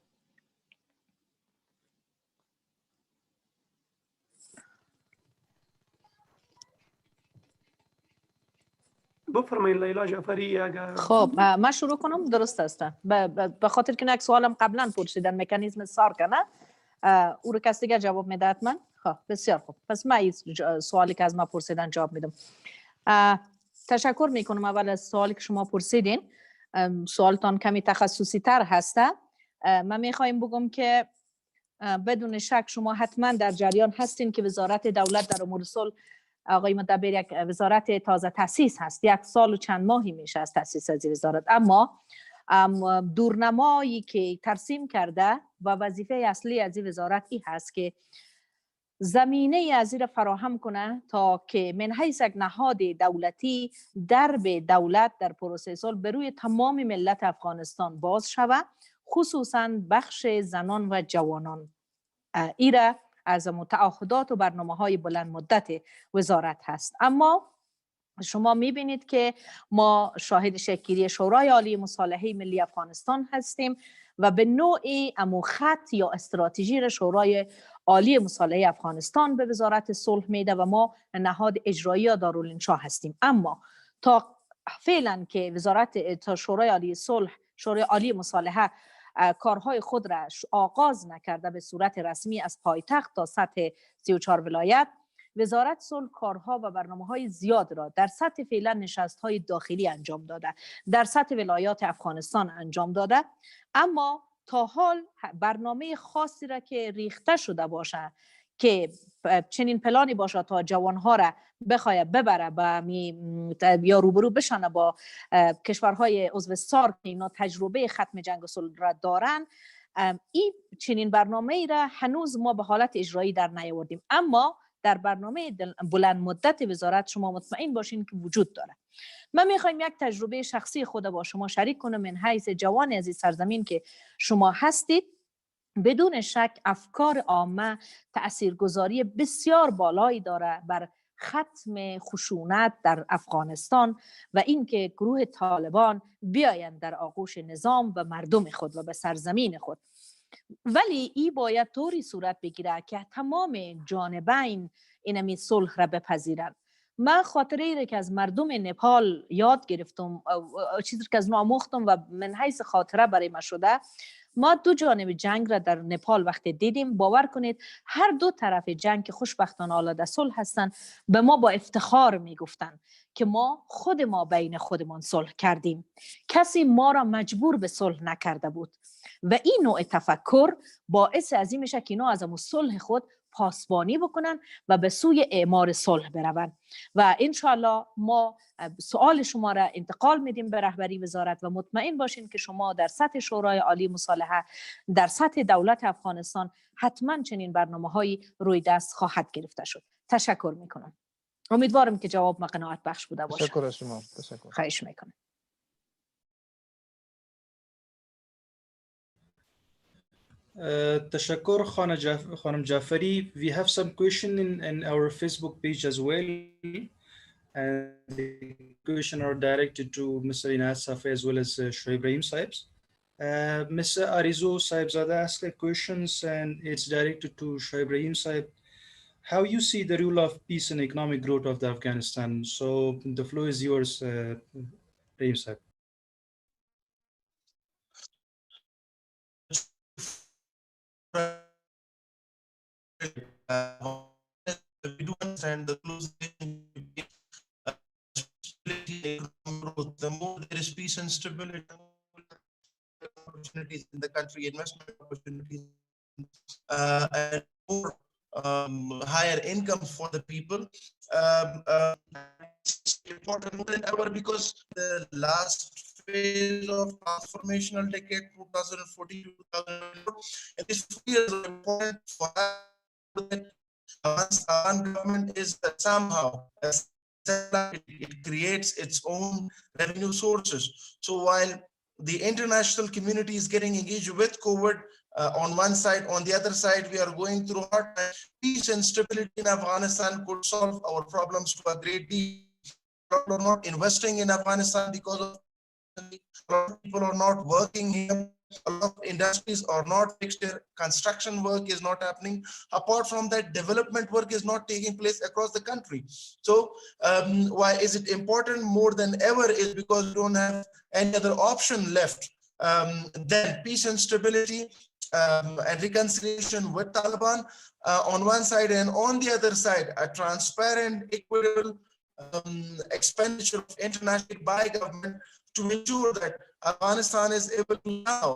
بفرمایید لیلا جعفری. اگر خب من شروع کنم درست است. به خاطر که یک سوالم قبلا پرسیدن مکانیزم سارک نه، او رو کسی دیگر جواب میده حتما. خب بسیار خوب، پس من این سوالی که از ما پرسیدن جواب میدم. تشکر میکنم اول از سوالی که شما پرسیدین. سوالتان کمی تخصصی تر هسته. من میخوایم بگم که بدون شک شما حتما در جریان هستین که وزارت دولت در امور صلح، آقای مدبر، یک وزارت تازه تاسیس هست. 1 سال و چند ماهی میشه از تاسیس از وزارت، اما دورنمایی که ترسیم کرده و وظیفه اصلی از وزارت این هست که زمینه از این فراهم کنه تا که من حیث یک نهاد دولتی درب دولت در پروسه صلح به روی تمام ملت افغانستان باز شود، خصوصا بخش زنان و جوانان. ایره از متعهدات و برنامه‌های بلند مدت وزارت هست. اما شما می‌بینید که ما شاهد شکل‌گیری شورای عالی مصالحه ملی افغانستان هستیم و به نوعی خط یا استراتژی را شورای عالی مصالحه افغانستان به وزارت صلح میده و ما نهاد اجرایی دارالانشا هستیم. اما تا فعلا که تا شورای عالی صلح، شورای عالی مصالحه کارهای خود را آغاز نکرده به صورت رسمی از پایتخت تا سطح 34 ولایت، وزارت صلح کارها و برنامه‌های زیاد را در سطح فعلا نشست‌های داخلی انجام داده، در سطح ولایات افغانستان انجام داده، اما تا حال برنامه خاصی را که ریخته شده باشه که چنین پلانی باشه تا جوانها را بخواه ببره یا روبرو بشنه با کشورهای عضو سارک، اینا تجربه ختم جنگ و صلح را دارن، این چنین برنامه ای را هنوز ما به حالت اجرایی در نیاوردیم. اما در برنامه بلند مدت وزارت شما مطمئن باشین که وجود داره. من میخوایم یک تجربه شخصی خود با شما شریک کنم من حیث جوان از این سرزمین که شما هستید. بدون شک افکار عامه تاثیرگذاری بسیار بالایی داره بر ختم خشونت در افغانستان و اینکه گروه طالبان بیایند در آغوش نظام و مردم خود و به سرزمین خود. ولی این باید طوری صورت بگیره که تمام جانبین اینمی صلح را بپذیرند. من خاطره ای که از مردم نپال یاد گرفتم، چیزی که از آموختم و من حیث خاطره برای ما شده، ما 2 جانب جنگ را در نپال وقتی دیدیم، باور کنید هر 2 طرف جنگ که خوشبختانه آلاده صلح هستند به ما با افتخار میگفتند که خود ما بین خودمان صلح کردیم، کسی ما را مجبور به صلح نکرده بود و این نوع تفکر باعث از این میشه که اینا از همون صلح خود پاسبانی بکنن و به سوی اعمار صلح برون. و انشاءالله ما سوال شما را انتقال میدیم به رهبری وزارت و مطمئن باشین که شما در سطح شورای عالی مصالحه، در سطح دولت افغانستان حتما چنین برنامه‌هایی روی دست خواهد گرفته شد. تشکر میکنم. امیدوارم که جواب ما قناعت بخش بوده باشه. تشکر از شما. تشکر. خواهش میکنم. Tashakkur Khanam Jafari. We have some question in our Facebook page as well. And the question are directed to Mr. Inayat Safi as well as Shoaib Ibrahim Sahibs. Mr. Arizo Sahibzada asked a questions and it's directed to Shoaib Ibrahim Sahib. How you see the rule of peace and economic growth of the Afghanistan? So the floor is yours, Ibrahim Sahib. We do understand the close growth. The more there is peace and stability, opportunities in the country, investment opportunities, and more higher income for the people. It's important more than ever because the last phase of transformational decade 2014-2024, and these 4 years are important for us. Afghanistan government is somehow it creates its own revenue sources. So while the international community is getting engaged with COVID on one side, on the other side, we are going through hard times. Peace and stability in Afghanistan could solve our problems to a great deal. People are not investing in Afghanistan because of a lot of people are not working here. A lot of industries are not fixed. Construction work is not happening. Apart from that, development work is not taking place across the country. So why is it important more than ever is because we don't have any other option left than peace and stability and reconciliation with Taliban on one side, and on the other side, a transparent, equitable expenditure of international by government to ensure that Afghanistan is able to now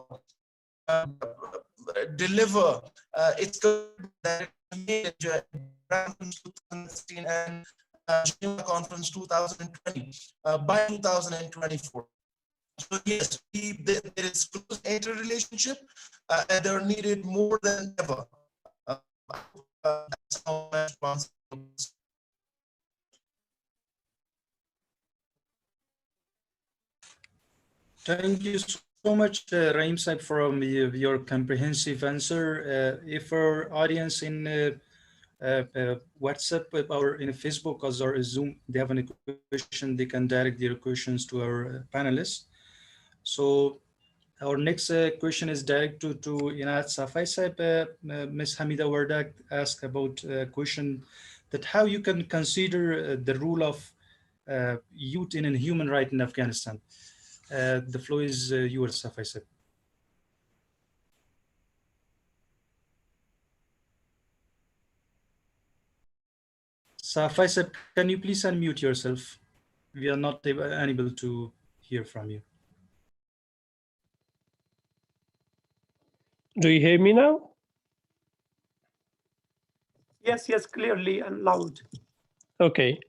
deliver its conference and Geneva Conference 2020 by 2024. So yes, there is close interrelationship and they are needed more than ever. Thank you so much, Rahim Saib, for your comprehensive answer. If our audience in WhatsApp or in Facebook or Zoom, they have any question, they can direct their questions to our panelists. So our next question is directed to Inayat Safi Saib. Ms. Hamida Wardak asked about a question that how you can consider the rule of youth in human right in Afghanistan. The floor is yours, Safi Saib. Safi Saib, can you please unmute yourself? We are not unable to hear from you. Do you hear me now? Yes, yes, clearly and loud. Okay.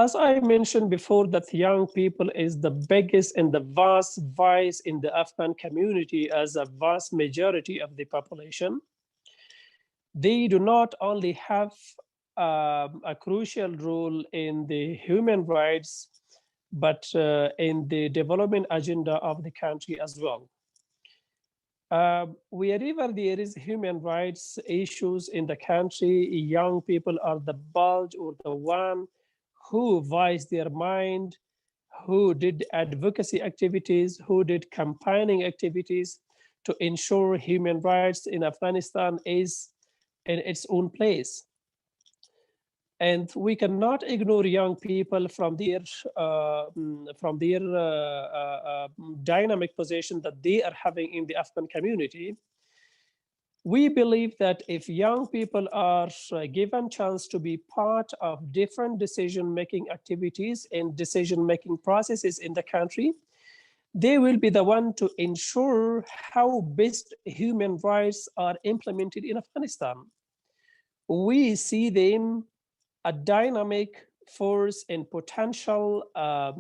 As I mentioned before, that young people is the biggest and the vast vice in the Afghan community as a vast majority of the population. They do not only have a crucial role in the human rights, but in the development agenda of the country as well. Wherever there is human rights issues in the country, young people are the bulge or the one who voiced their mind, who did advocacy activities, who did campaigning activities to ensure human rights in Afghanistan is in its own place. And we cannot ignore young people from their dynamic position that they are having in the Afghan community. We believe that if young people are given chance to be part of different decision-making activities and decision-making processes in the country, they will be the one to ensure how best human rights are implemented in Afghanistan. We see them a dynamic force and potential part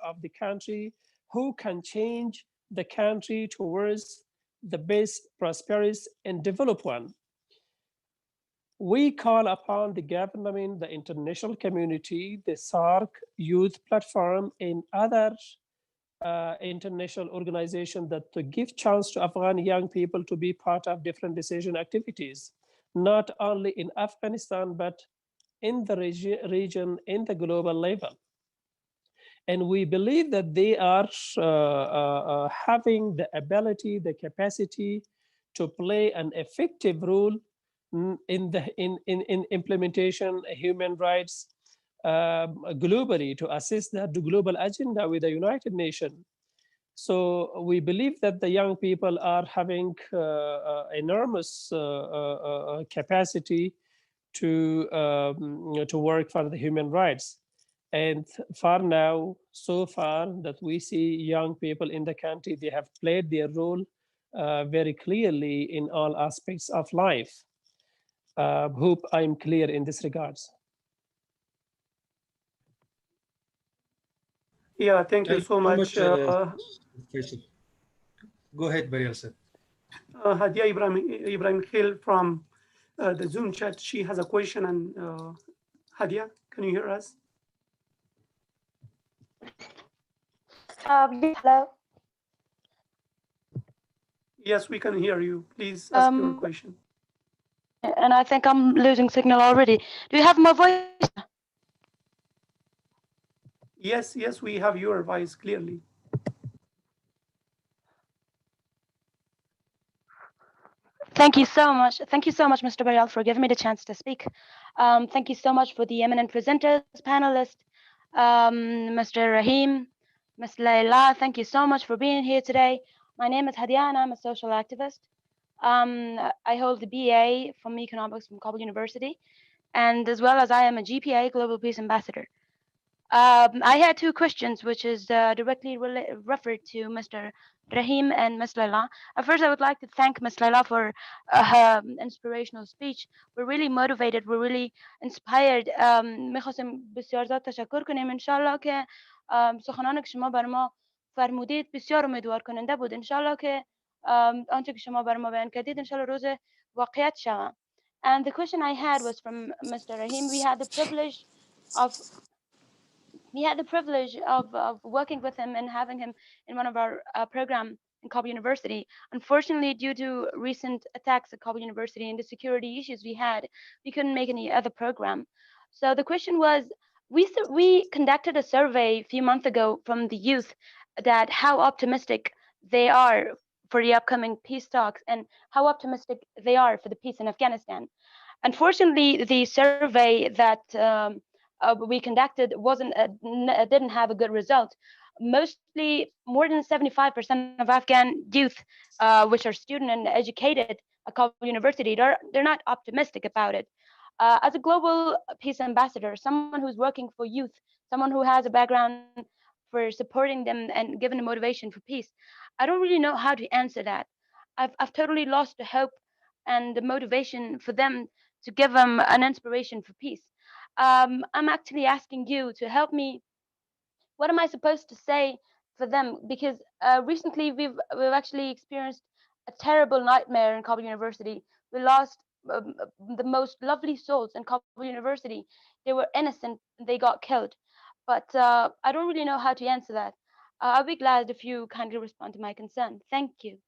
of the country who can change the country towards the best, prosperous, and developed one. We call upon the government, the international community, the SARC youth platform, and other international organizations that to give chance to Afghan young people to be part of different decision activities, not only in Afghanistan, but in the region, in the global level. And we believe that they are having the ability, the capacity to play an effective role in implementation of human rights globally, to assist the global agenda with the United Nations. So we believe that the young people are having enormous capacity to work for the human rights. And so far that we see young people in the country, they have played their role very clearly in all aspects of life. Hope I'm clear in this regards. Yeah, thank you so much. Go ahead, Barial sir. Hadia Ibrahim Khil from the Zoom chat, she has a question. And Hadia, can you hear us? Hello. Yes, we can hear you. Please ask your question. And I think I'm losing signal already. Do you have my voice? Yes, we have your voice clearly. Thank you so much. Thank you so much, Mr. Barial, for giving me the chance to speak. Thank you so much for the eminent presenters, panelists, Mr. Rahim, Ms. Layla. Thank you so much for being here today. My name is Hadia, and I'm a social activist. I hold the BA from Economics from Kabul University, and as well as I am a GPA Global Peace Ambassador. I had two questions, which is directly referred to Mr. Rahim and Ms. Layla. First, I would like to thank Ms. Layla for her inspirational speech. We're really motivated. We're really inspired. میخواستم بسیار زیاد تشکر کنیم. انشالله که سخنان که شما بر ما فرمودید بسیار امیدوار کننده بود. انشالله که آنچه که شما بر ما بیان کردید انشالله روز واقعیت شود. And the question I had was from Mr. Rahim. We had the privilege of working with him and having him in one of our program in Kabul University. Unfortunately, due to recent attacks at Kabul University and the security issues we had, we couldn't make any other program. So the question was, we conducted a survey a few months ago from the youth that how optimistic they are for the upcoming peace talks and how optimistic they are for the peace in Afghanistan. Unfortunately, the survey that we conducted didn't have a good result. Mostly, more than 75% of Afghan youth, which are student and educated at Kabul University, they're not optimistic about it. As a global peace ambassador, someone who's working for youth, someone who has a background for supporting them and giving them motivation for peace, I don't really know how to answer that. I've totally lost the hope and the motivation for them to give them an inspiration for peace. I'm actually asking you to help me. What am I supposed to say for them? Because recently we've actually experienced a terrible nightmare in Kabul University. We lost the most lovely souls in Kabul University. They were innocent. They got killed. But I don't really know how to answer that. I'll be glad if you kindly respond to my concern. Thank you.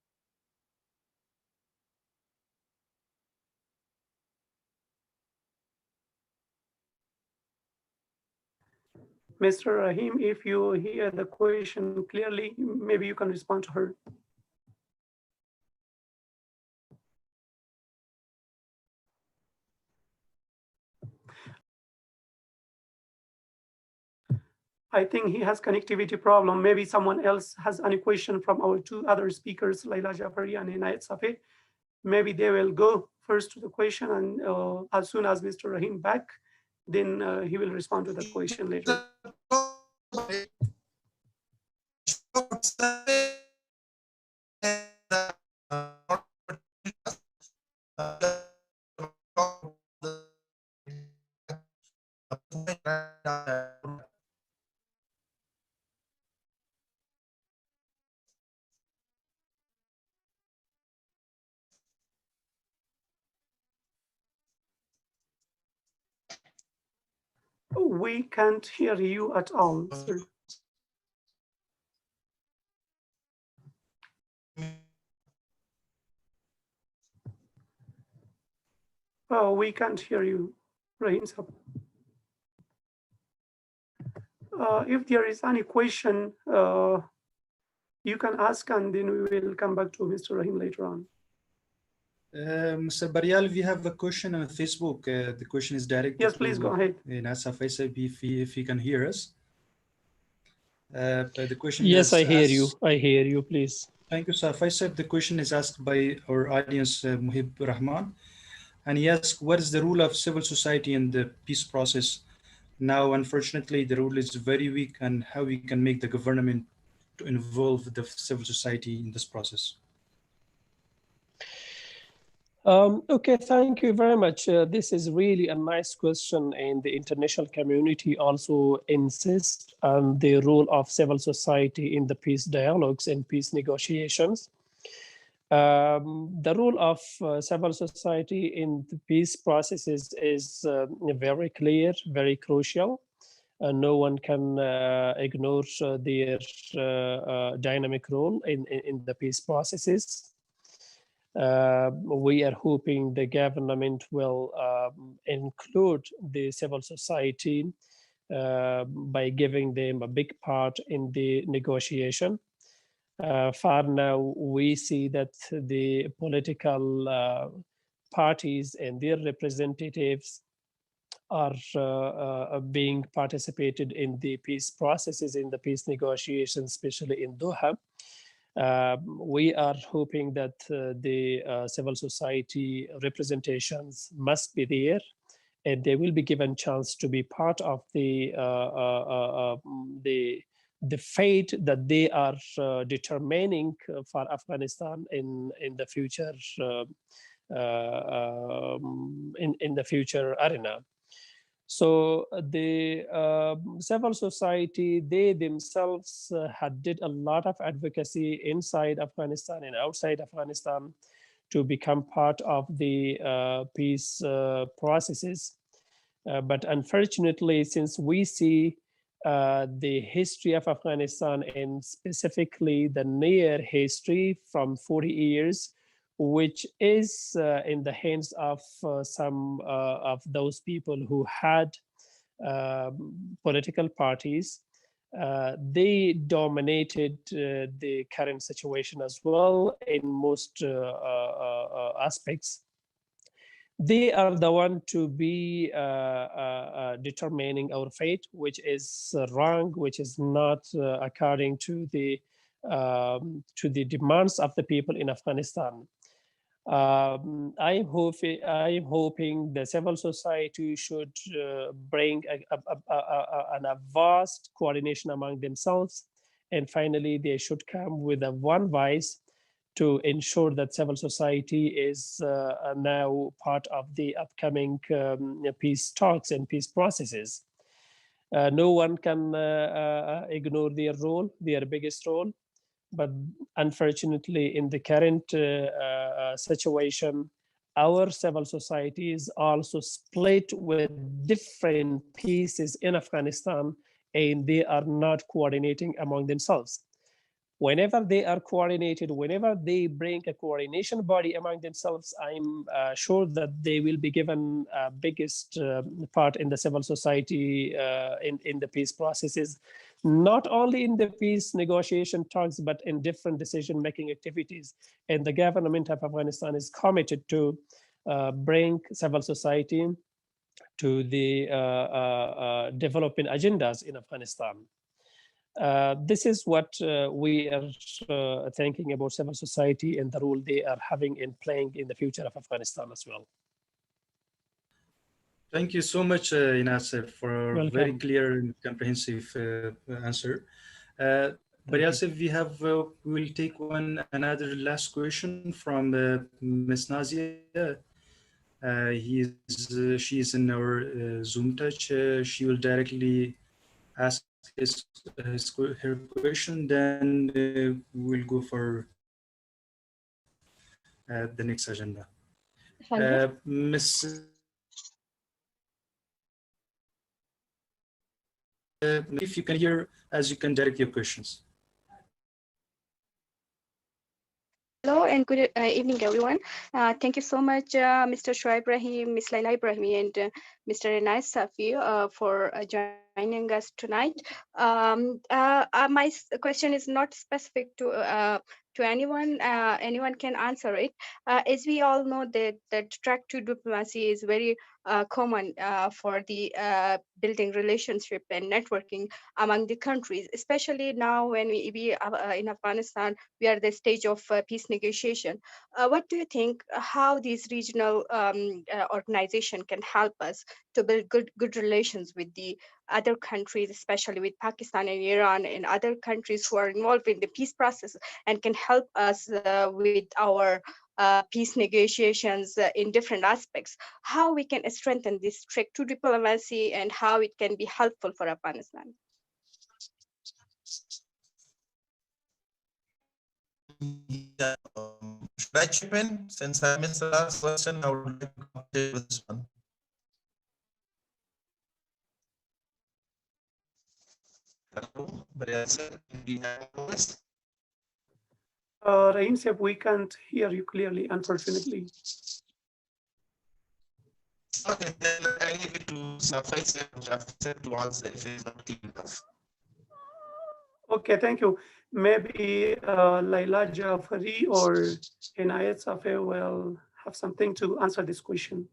Mr. Rahim, if you hear the question clearly, maybe you can respond to her. I think he has connectivity problem. Maybe someone else has any question from our two other speakers, Layla Jafari and Inayat Safed. Maybe they will go first to the question, and as soon as Mr. Rahim back, then he will respond to the question later. We can't hear you at all, sir. We can't hear you, Rahim Sab. If there is any question, you can ask, and then we will come back to Mr. Rahim later on. Mr. Barial, we have a question on Facebook. The question is directed Yes, please go ahead. Nasa Faisal, if he can hear us. The question Yes, is I hear you. I hear you, please. Thank you, sir. Faisal, the question is asked by our audience, Muhib Rahman. And he asks, what is the role of civil society in the peace process? Now, unfortunately, the role is very weak, and how we can make the government to involve the civil society in this process. Okay, thank you very much. This is really a nice question, and the international community also insists on the role of civil society in the peace dialogues and peace negotiations. The role of civil society in the peace processes is very clear, very crucial. No one can ignore their dynamic role in the peace processes. We are hoping the government will include the civil society by giving them a big part in the negotiation. Far now, we see that the political parties and their representatives are being participated in the peace processes, in the peace negotiations, especially in Doha. We are hoping that the civil society representations must be there, and they will be given chance to be part of the fate that they are determining for Afghanistan in the future in the future arena. So the civil society, they themselves had did a lot of advocacy inside Afghanistan and outside Afghanistan to become part of the peace processes. But unfortunately, since we see the history of Afghanistan and specifically the near history from 40 years, which is in the hands of some of those people who had political parties. They dominated the current situation as well in most aspects. They are the one to be determining our fate, which is wrong, which is not according to the demands of the people in Afghanistan. I'm hoping the civil society should bring a vast coordination among themselves, and finally they should come with a one voice to ensure that civil society is now part of the upcoming peace talks and peace processes. No one can ignore their role, their biggest role. But unfortunately, in the current situation, our civil society is also split with different pieces in Afghanistan, and they are not coordinating among themselves. Whenever they are coordinated, whenever they bring a coordination body among themselves, I'm sure that they will be given biggest part in the civil society in the peace processes, not only in the peace negotiation talks, but in different decision-making activities. And the government of Afghanistan is committed to bring civil society to the developing agendas in Afghanistan. This is what we are thinking about civil society and the role they are having in playing in the future of Afghanistan as well. Thank you so much, Inasir, for a very clear and comprehensive answer. But else, if we have, we'll take another last question from Ms. Nazia. She is in our Zoom touch. She will directly ask her question, then we'll go for the next agenda. Ms. If you can hear, as you can direct your questions. Hello and good evening, everyone. Thank you so much, Mr. Shoaib Ibrahim, Ms. Laila Ibrahimi, and Mr. Renai Safi for joining us tonight. My question is not specific to anyone. Anyone can answer it. As we all know, that track to diplomacy is very common for the building relationship and networking among the countries, especially now when we in Afghanistan, we are at the stage of peace negotiation. What do you think how these regional organization can help us to build good relations with the other countries, especially with Pakistan and Iran and other countries who are involved in the peace process and can help us with our peace negotiations in different aspects? How we can strengthen this track to diplomacy and how it can be helpful for Afghanistan? Yeah, should I chip in? Since I missed the last question, I would like to complete with this one. Hello, Rahim Saab, we can't hear you clearly, unfortunately. Okay, then I leave it to Safai to answer if it's not clear enough. Okay, thank you. Maybe Laila Jafari or Inayat Safi will have something to answer this question.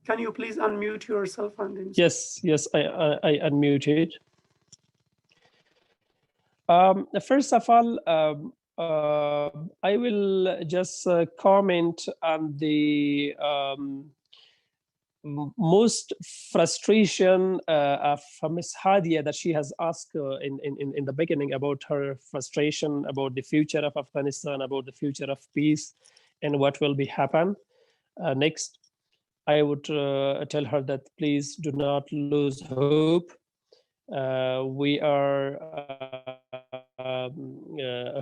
Can you please unmute yourself? And then... Yes, I unmuted. First of all, I will just comment on the most frustration of Ms. Hadia that she has asked in the beginning about her frustration about the future of Afghanistan, about the future of peace, and what will be happen next. I would tell her that please do not lose hope. We are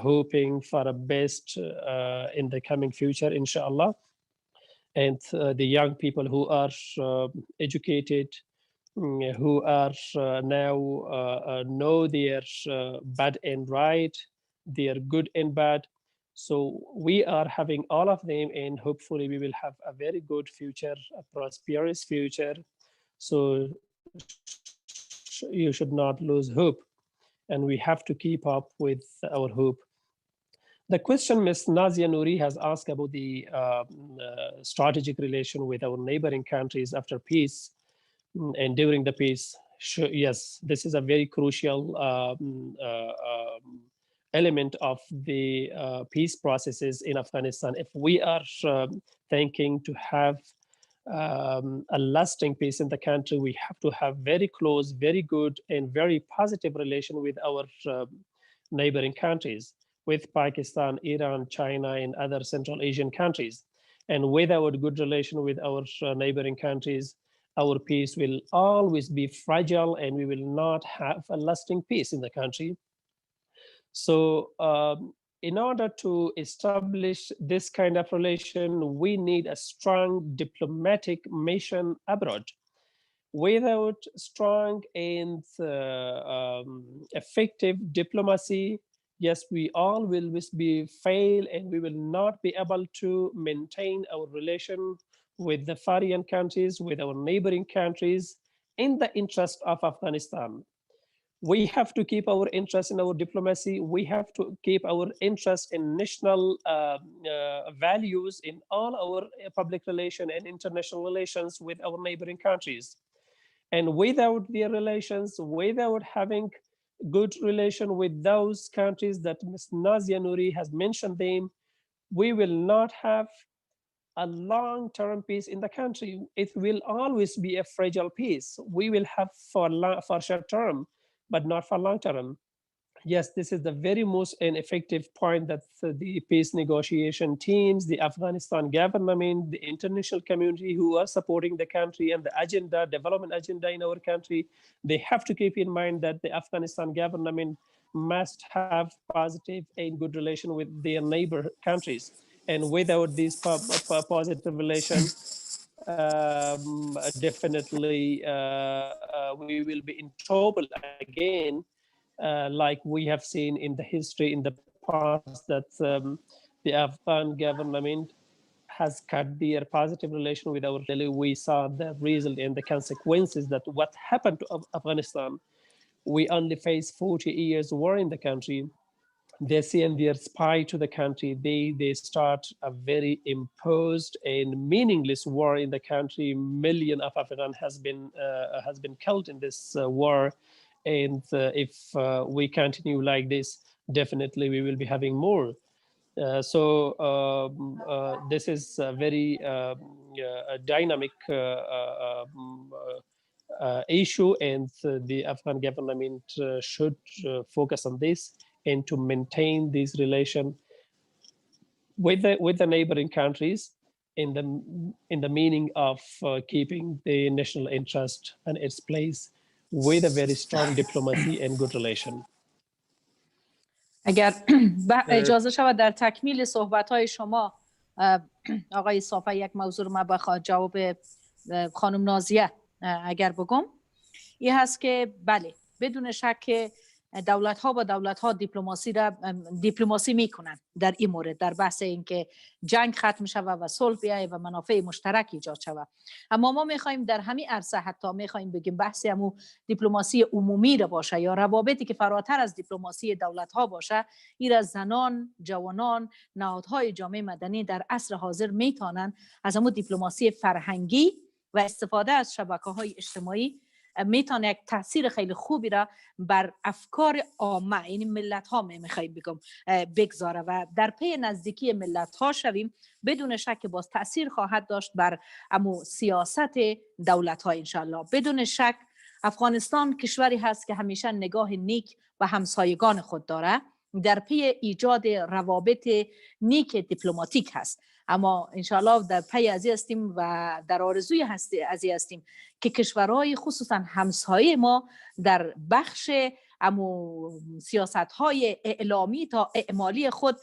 hoping for the best in the coming future, inshallah. And the young people who are educated, who are now know their bad and right, their good and bad. So we are having all of them, and hopefully we will have a very good future, a prosperous future. So you should not lose hope, and we have to keep up with our hope. The question Ms. Nazia Nouri has asked about the strategic relation with our neighboring countries after peace and during the peace. Yes, this is a very crucial element of the peace processes in Afghanistan. If we are thinking to have a lasting peace in the country, we have to have very close, very good, and very positive relation with our neighboring countries, with Pakistan, Iran, China, and other Central Asian countries. And without good relation with our neighboring countries, our peace will always be fragile, and we will not have a lasting peace in the country. So in order to establish this kind of relation, we need a strong diplomatic mission abroad. Without strong and effective diplomacy, yes, we all will be fail, and we will not be able to maintain our relation with the foreign countries, with our neighboring countries, in the interest of Afghanistan. We have to keep our interest in our diplomacy. We have to keep our interest in national values in all our public relations and international relations with our neighboring countries. And without their relations, without having good relation with those countries that Ms. Nazia Nouri has mentioned them, we will not have a long-term peace in the country. It will always be a fragile peace. We will have for short term, but not for long term. Yes, this is the very most effective point that the peace negotiation teams, the Afghanistan government, the international community who are supporting the country and the agenda, development agenda in our country, they have to keep in mind that the Afghanistan government must have positive and good relation with their neighbor countries. And without this positive relation, definitely we will be in trouble again, like we have seen in the history in the past that the Afghan government has cut their positive relation with our really. We saw the result and the consequences that what happened to Afghanistan. We only faced 40 years war in the country. They send their spy to the country. They start a very imposed and meaningless war in the country. Million of Afghans has been killed in this war, and if we continue like this, definitely we will be having more. This is a very dynamic issue, and the Afghan government should focus on this and to maintain this relation with the neighboring countries in the meaning of keeping the national interest and its place with a very strong diplomacy and good relation. اگر اجازه شود در تکمیل صحبت‌های شما آقای صافی یک موضوع رو من بخواد جواب خانم نازیه اگر بگم، این هست که بله بدون شک دولت‌ها با دولت‌ها دیپلماسی میکنن در این مورد، در بحث اینکه جنگ ختم شود و صلح بیاید و منافع مشترک ایجاد شود. اما ما میخوایم در همین عرصه حتی میخوایم بگیم بحث همون دیپلماسی عمومی را باشه یا روابطی که فراتر از دیپلماسی دولت‌ها باشه، این از زنان، جوانان، نهادهای جامعه مدنی در عصر حاضر میتونن از همون دیپلماسی فرهنگی و استفاده از شبکه‌های اجتماعی میتونه یک تاثیر خیلی خوبی را بر افکار عامه، یعنی ملت ها میخوایم بگم بگذاره و در پی نزدیکی ملت ها شویم، بدون شک باز تاثیر خواهد داشت بر امو سیاست دولت ها انشالله. بدون شک افغانستان کشوری هست که همیشه نگاه نیک و همسایگان خود داره، در پی ایجاد روابط نیک دیپلماتیک هست. اما انشالله در پی ازی هستیم و در آرزوی ازی هستیم که کشورهای خصوصا همسایه ما در بخش سیاست‌های اعلامی تا اعمالی خود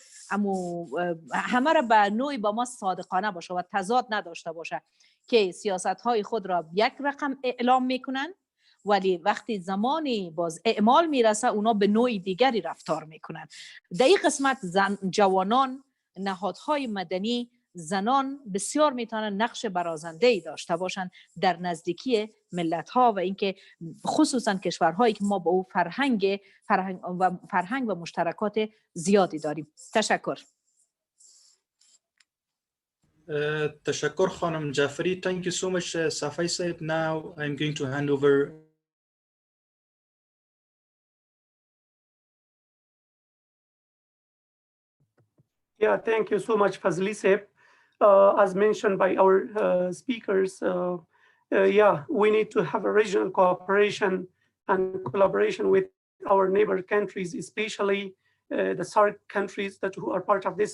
همه را به نوعی با ما صادقانه باشه و تضاد نداشته باشه، که سیاست‌های خود را یک رقم اعلام میکنن ولی وقتی زمانی باز اعمال میرسه اونا به نوع دیگری رفتار میکنن. در این قسمت جوانان، نهادهای مدنی، زنان بسیار میتونن نقش برازنده‌ای داشته باشن در نزدیکی ملت‌ها و اینکه خصوصا کشورهایی که ما با او فرهنگ و مشترکات زیادی داریم. تشکر. تشکر خانم جعفری. Thank you so much, Safai said. Now I'm going to hand over. Yeah, thank you so much, Fazli Saib. As mentioned by our speakers, yeah, we need to have a regional cooperation and collaboration with our neighbor countries, especially the SAARC countries who are part of this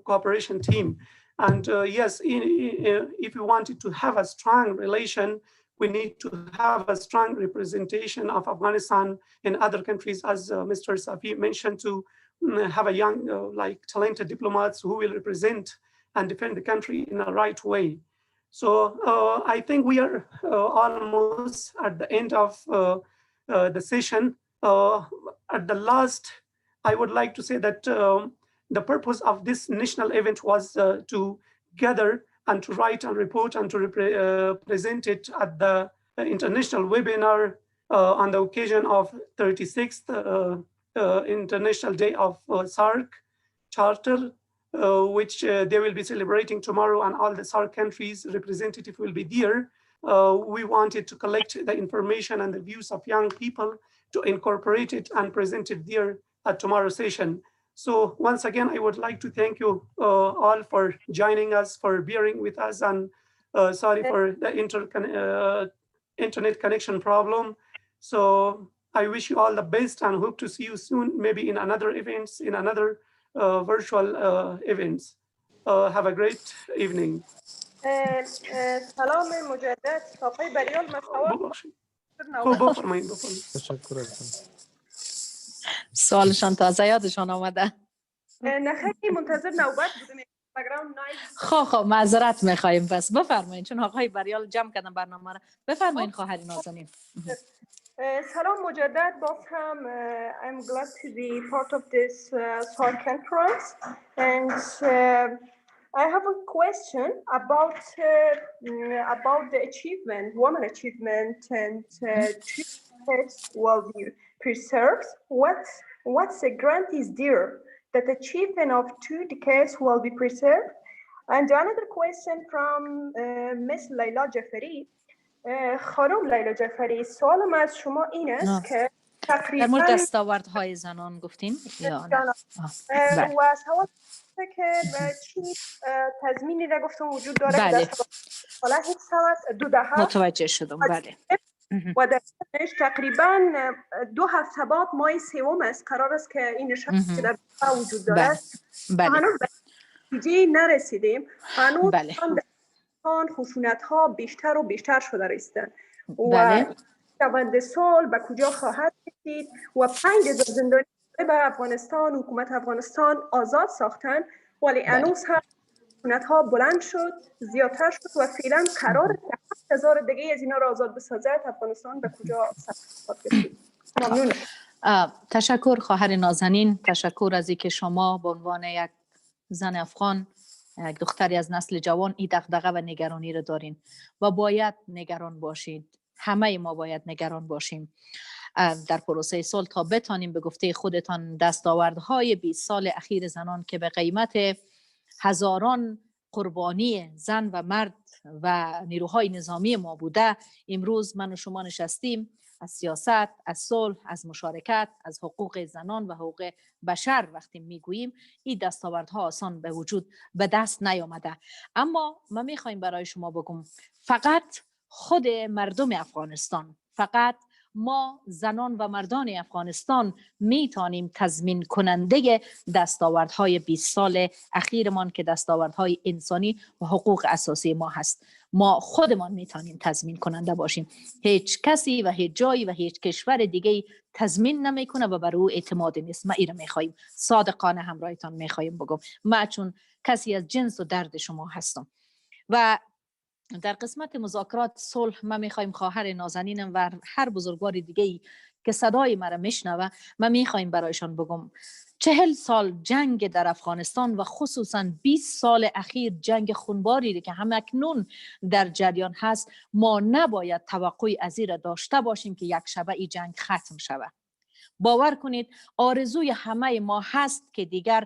cooperation team. And yes, if we wanted to have a strong relation, we need to have a strong representation of Afghanistan in other countries, as Mr. Safi mentioned, to have a young, like talented diplomats who will represent and defend the country in a right way. So I think we are almost at the end of the session. At the last, I would like to say that the purpose of this national event was to gather and to write and report and to present it at the international webinar on the occasion of 36th International Day of SAARC Charter, which they will be celebrating tomorrow, and all the SAARC countries representative will be there. We wanted to collect the information and the views of young people to incorporate it and present it there at tomorrow's session. So once again, I would like to thank you all for joining us, for bearing with us, and sorry for the internet connection problem. So I wish you all the best and hope to see you soon, maybe in another events, in another virtual events. Have a great evening. سلام مجدد آقای بریال ببخشید. خب بفرمایید. تشکر هستم. سوالشان تازه یادشان آمده. نه خیلی منتظر نوبت بودیم. خب معذرت میخوایم. پس بفرمایید، چون آقای بریال جمع کردن برنامه را. بفرمایید خواهر نازنین. سلام مجدد. باز هم I'm glad to be part of this SAR conference, and I have a question about the achievement, women achievement, and will be preserved. What's the grant is there that achievement of 2 decades will be preserved? And another question from Miss Laila Jafari. خانم لیلا جعفری، سوالم از شما این است که در مورد دستاوردهای زنان گفتین یا نه؟ و سوال که چی تضمینی را گفتم وجود داره که دستاوردها هیچ سواد 2 دهه متوجه شدم. بله. و در تقریبا 2 هفته بعد ماه سوم است قرار است که این نشست که در وجود داره. بله. هنوز به نتیجه نرسیدیم. هنوز بله. خشونت ها بیشتر و بیشتر شده رسیدن بله. و روند صلح به کجا خواهد رسید و 5000 زندانی به افغانستان، حکومت افغانستان آزاد ساختن، ولی هنوز هم خشونت ها بلند شد، زیادتر شد و فعلا قرار است 7000 دیگه از اینا را آزاد بسازد. افغانستان به کجا خواهد رسید؟ ممنون. تشکر خواهر نازنین. تشکر از اینکه شما به عنوان یک زن افغان، یک دختری از نسل جوان، این دغدغه و نگرانی رو دارین و باید نگران باشید. همه ما باید نگران باشیم در پروسه صلح تا بتانیم به گفته خودتان دستاوردهای 20 سال اخیر زنان که به قیمت هزاران قربانی زن و مرد و نیروهای نظامی ما بوده، امروز من و شما نشستیم از سیاست، از صلح، از مشارکت، از حقوق زنان و حقوق بشر وقتی میگوییم، این دستاوردها آسان به وجود به دست نیامده. اما ما میخوایم برای شما بگم فقط خود مردم افغانستان، فقط ما زنان و مردان افغانستان میتونیم تضمین کننده دستاوردهای 20 سال اخیرمان که دستاوردهای انسانی و حقوق اساسی ما هست. ما خودمان میتونیم تضمین کننده باشیم. هیچ کسی و هیچ جایی و هیچ کشور دیگه تضمین نمیکنه و بر او اعتماد نیست. ما ایره میخوایم صادقانه همراهتان میخوایم بگم. ما چون کسی از جنس و درد شما هستم و در قسمت مذاکرات صلح ما میخوایم خواهر نازنینم و هر بزرگوار دیگه‌ای که صدای مرا میشنوه، ما میخوایم برایشان بگم 40 سال جنگ در افغانستان و خصوصا 20 سال اخیر جنگ خونباری که همکنون در جریان هست، ما نباید توقعی از این را داشته باشیم که یک شبه این جنگ ختم شود. باور کنید آرزوی همه ما هست که دیگر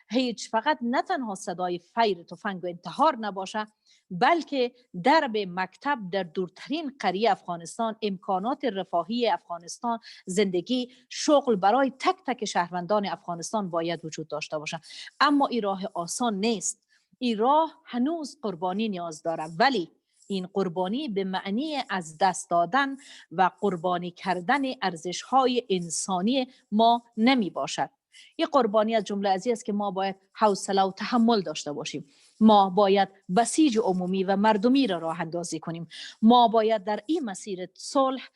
هیچ فقط نه تنها صدای فیر تفنگ و انتحار نباشه، بلکه درب مکتب در دورترین قریه افغانستان، امکانات رفاهی افغانستان، زندگی، شغل برای تک تک شهروندان افغانستان باید وجود داشته باشه. اما این راه آسان نیست. این راه هنوز قربانی نیاز داره، ولی این قربانی به معنی از دست دادن و قربانی کردن ارزش‌های انسانی ما نمی باشد. این قربانی از جمله ازی است که ما باید حوصله و تحمل داشته باشیم. ما باید بسیج عمومی و مردمی را راه اندازی کنیم. ما باید در این مسیر صلح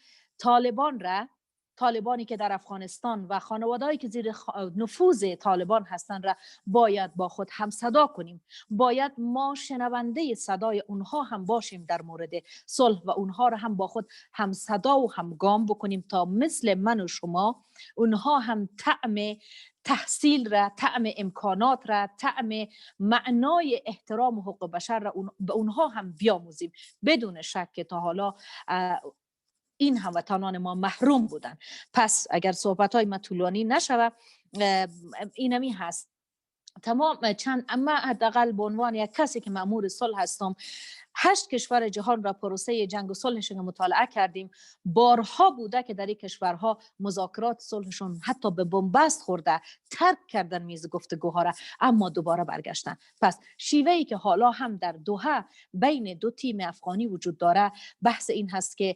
طالبانی که در افغانستان و خانوادهایی که زیر نفوذ طالبان هستند را باید با خود هم صدا کنیم. باید ما شنونده صدای اونها هم باشیم در مورد صلح و اونها را هم با خود هم صدا و هم گام بکنیم تا مثل من و شما اونها هم طعم تحصیل را، طعم امکانات را، طعم معنای احترام و حقوق بشر را به اونها هم بیاموزیم. بدون شک که تا حالا این هموطنان ما محروم بودن. پس اگر صحبت‌های ما طولانی نشود، اینمی هست. تمام چند، اما حداقل به عنوان یک کسی که مأمور صلح هستم، 8 کشور جهان را پروسه جنگ و صلحشون مطالعه کردیم. بارها بوده که در این کشورها مذاکرات صلحشون حتی به بنبست خورده، ترک کردن میز گفتگوها را، اما دوباره برگشتن. پس شیوهی که حالا هم در دوحه بین دو تیم افغانی وجود داره، بحث این هست که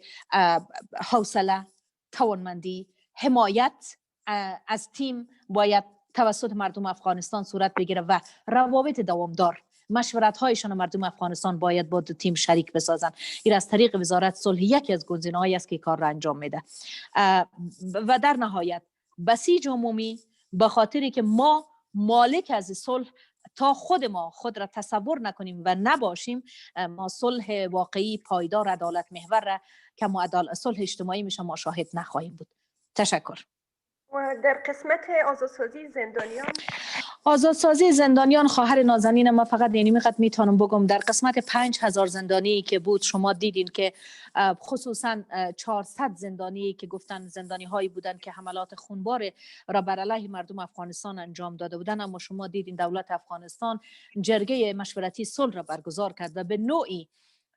حوصله، توانمندی، حمایت از تیم باید توسط مردم افغانستان صورت بگیره و روابط دوامدار، مشورت هایشان مردم افغانستان باید با دو تیم شریک بسازن. این از طریق وزارت صلح یکی از گزینه‌هایی است که کار را انجام میده. و در نهایت بسیج عمومی، به خاطری که ما مالک از صلح تا خود را تصور نکنیم و نباشیم، ما صلح واقعی، پایدار، عدالت محور را که صلح اجتماعی میشه ما شاهد نخواهیم بود. تشکر. و در قسمت آزادسازی زندانیان، آزادسازی زندانیان، خواهر نازنین، ما فقط اینقدر میتونم بگم در قسمت 5000 زندانی که بود، شما دیدین که خصوصا 400 زندانی که گفتن زندانی هایی بودن که حملات خونبار را بر علیه مردم افغانستان انجام داده بودن، اما شما دیدین دولت افغانستان جرگه مشورتی صلح را برگزار کرد و به نوعی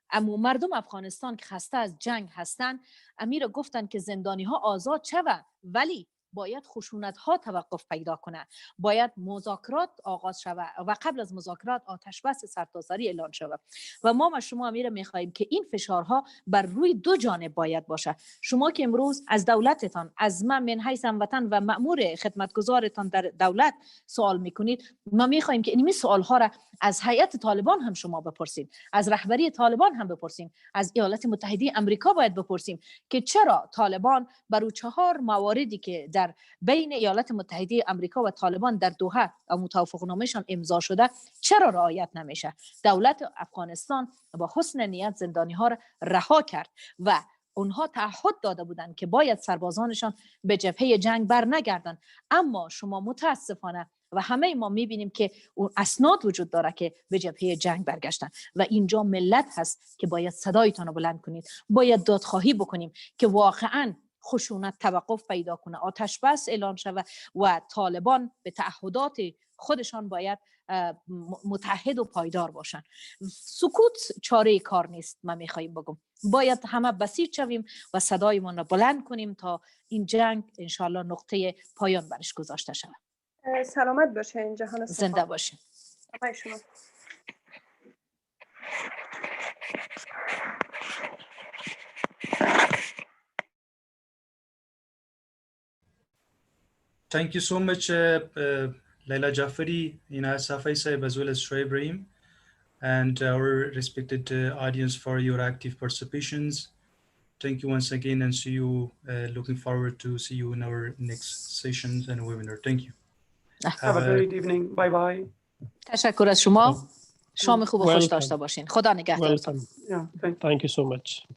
اما مردم افغانستان که خسته از جنگ هستند، امیر گفتن که زندانی ها آزاد شوند، ولی باید خشونت ها توقف پیدا کنه، باید مذاکرات آغاز شود و قبل از مذاکرات آتش بس سرتاسری اعلان شود. و ما و شما امیر میخواهیم که این فشارها بر روی دو جانب باید باشه. شما که امروز از دولتتان، از من حیث هموطن و مأمور خدمتگزارتان در دولت سوال میکنید، ما میخواهیم که این سوال ها را از هیئت طالبان هم شما بپرسید، از رهبری طالبان هم بپرسیم، از ایالات متحده آمریکا باید بپرسیم که چرا طالبان بر 4 مواردی که در بین ایالات متحده آمریکا و طالبان در دوحه و توافقنامه‌شان امضا شده چرا رعایت نمیشه. دولت افغانستان با حسن نیت زندانی ها را رها کرد و اونها تعهد داده بودند که باید سربازانشان به جبهه جنگ بر نگردند، اما شما متاسفانه و همه ما میبینیم که اون اسناد وجود داره که به جبهه جنگ برگشتن و اینجا ملت هست که باید صدایتان رو بلند کنید، باید دادخواهی بکنیم که واقعاً خشونت توقف پیدا کنه، آتش بس اعلان شود و طالبان به تعهدات خودشان باید متحد و پایدار باشن. سکوت چاره کار نیست. من میخوایم بگم باید همه بسیج شویم و صدایمان را بلند کنیم تا این جنگ انشالله نقطه پایان برش گذاشته شود. سلامت باشه جهان صفا. زنده باشین. شما. Thank you so much, Laila Jafari, Inayat Safai Saib, as well as Shoaib Ibrahim, and our respected audience for your active participations. Thank you once again, and see you. Looking forward to see you in our next sessions and webinar. Thank you. Have a great evening. Bye bye. تشکر از شما. شام خوب و خوش داشته باشین. خدا نگهدار. Welcome. Yeah, Thank you so much.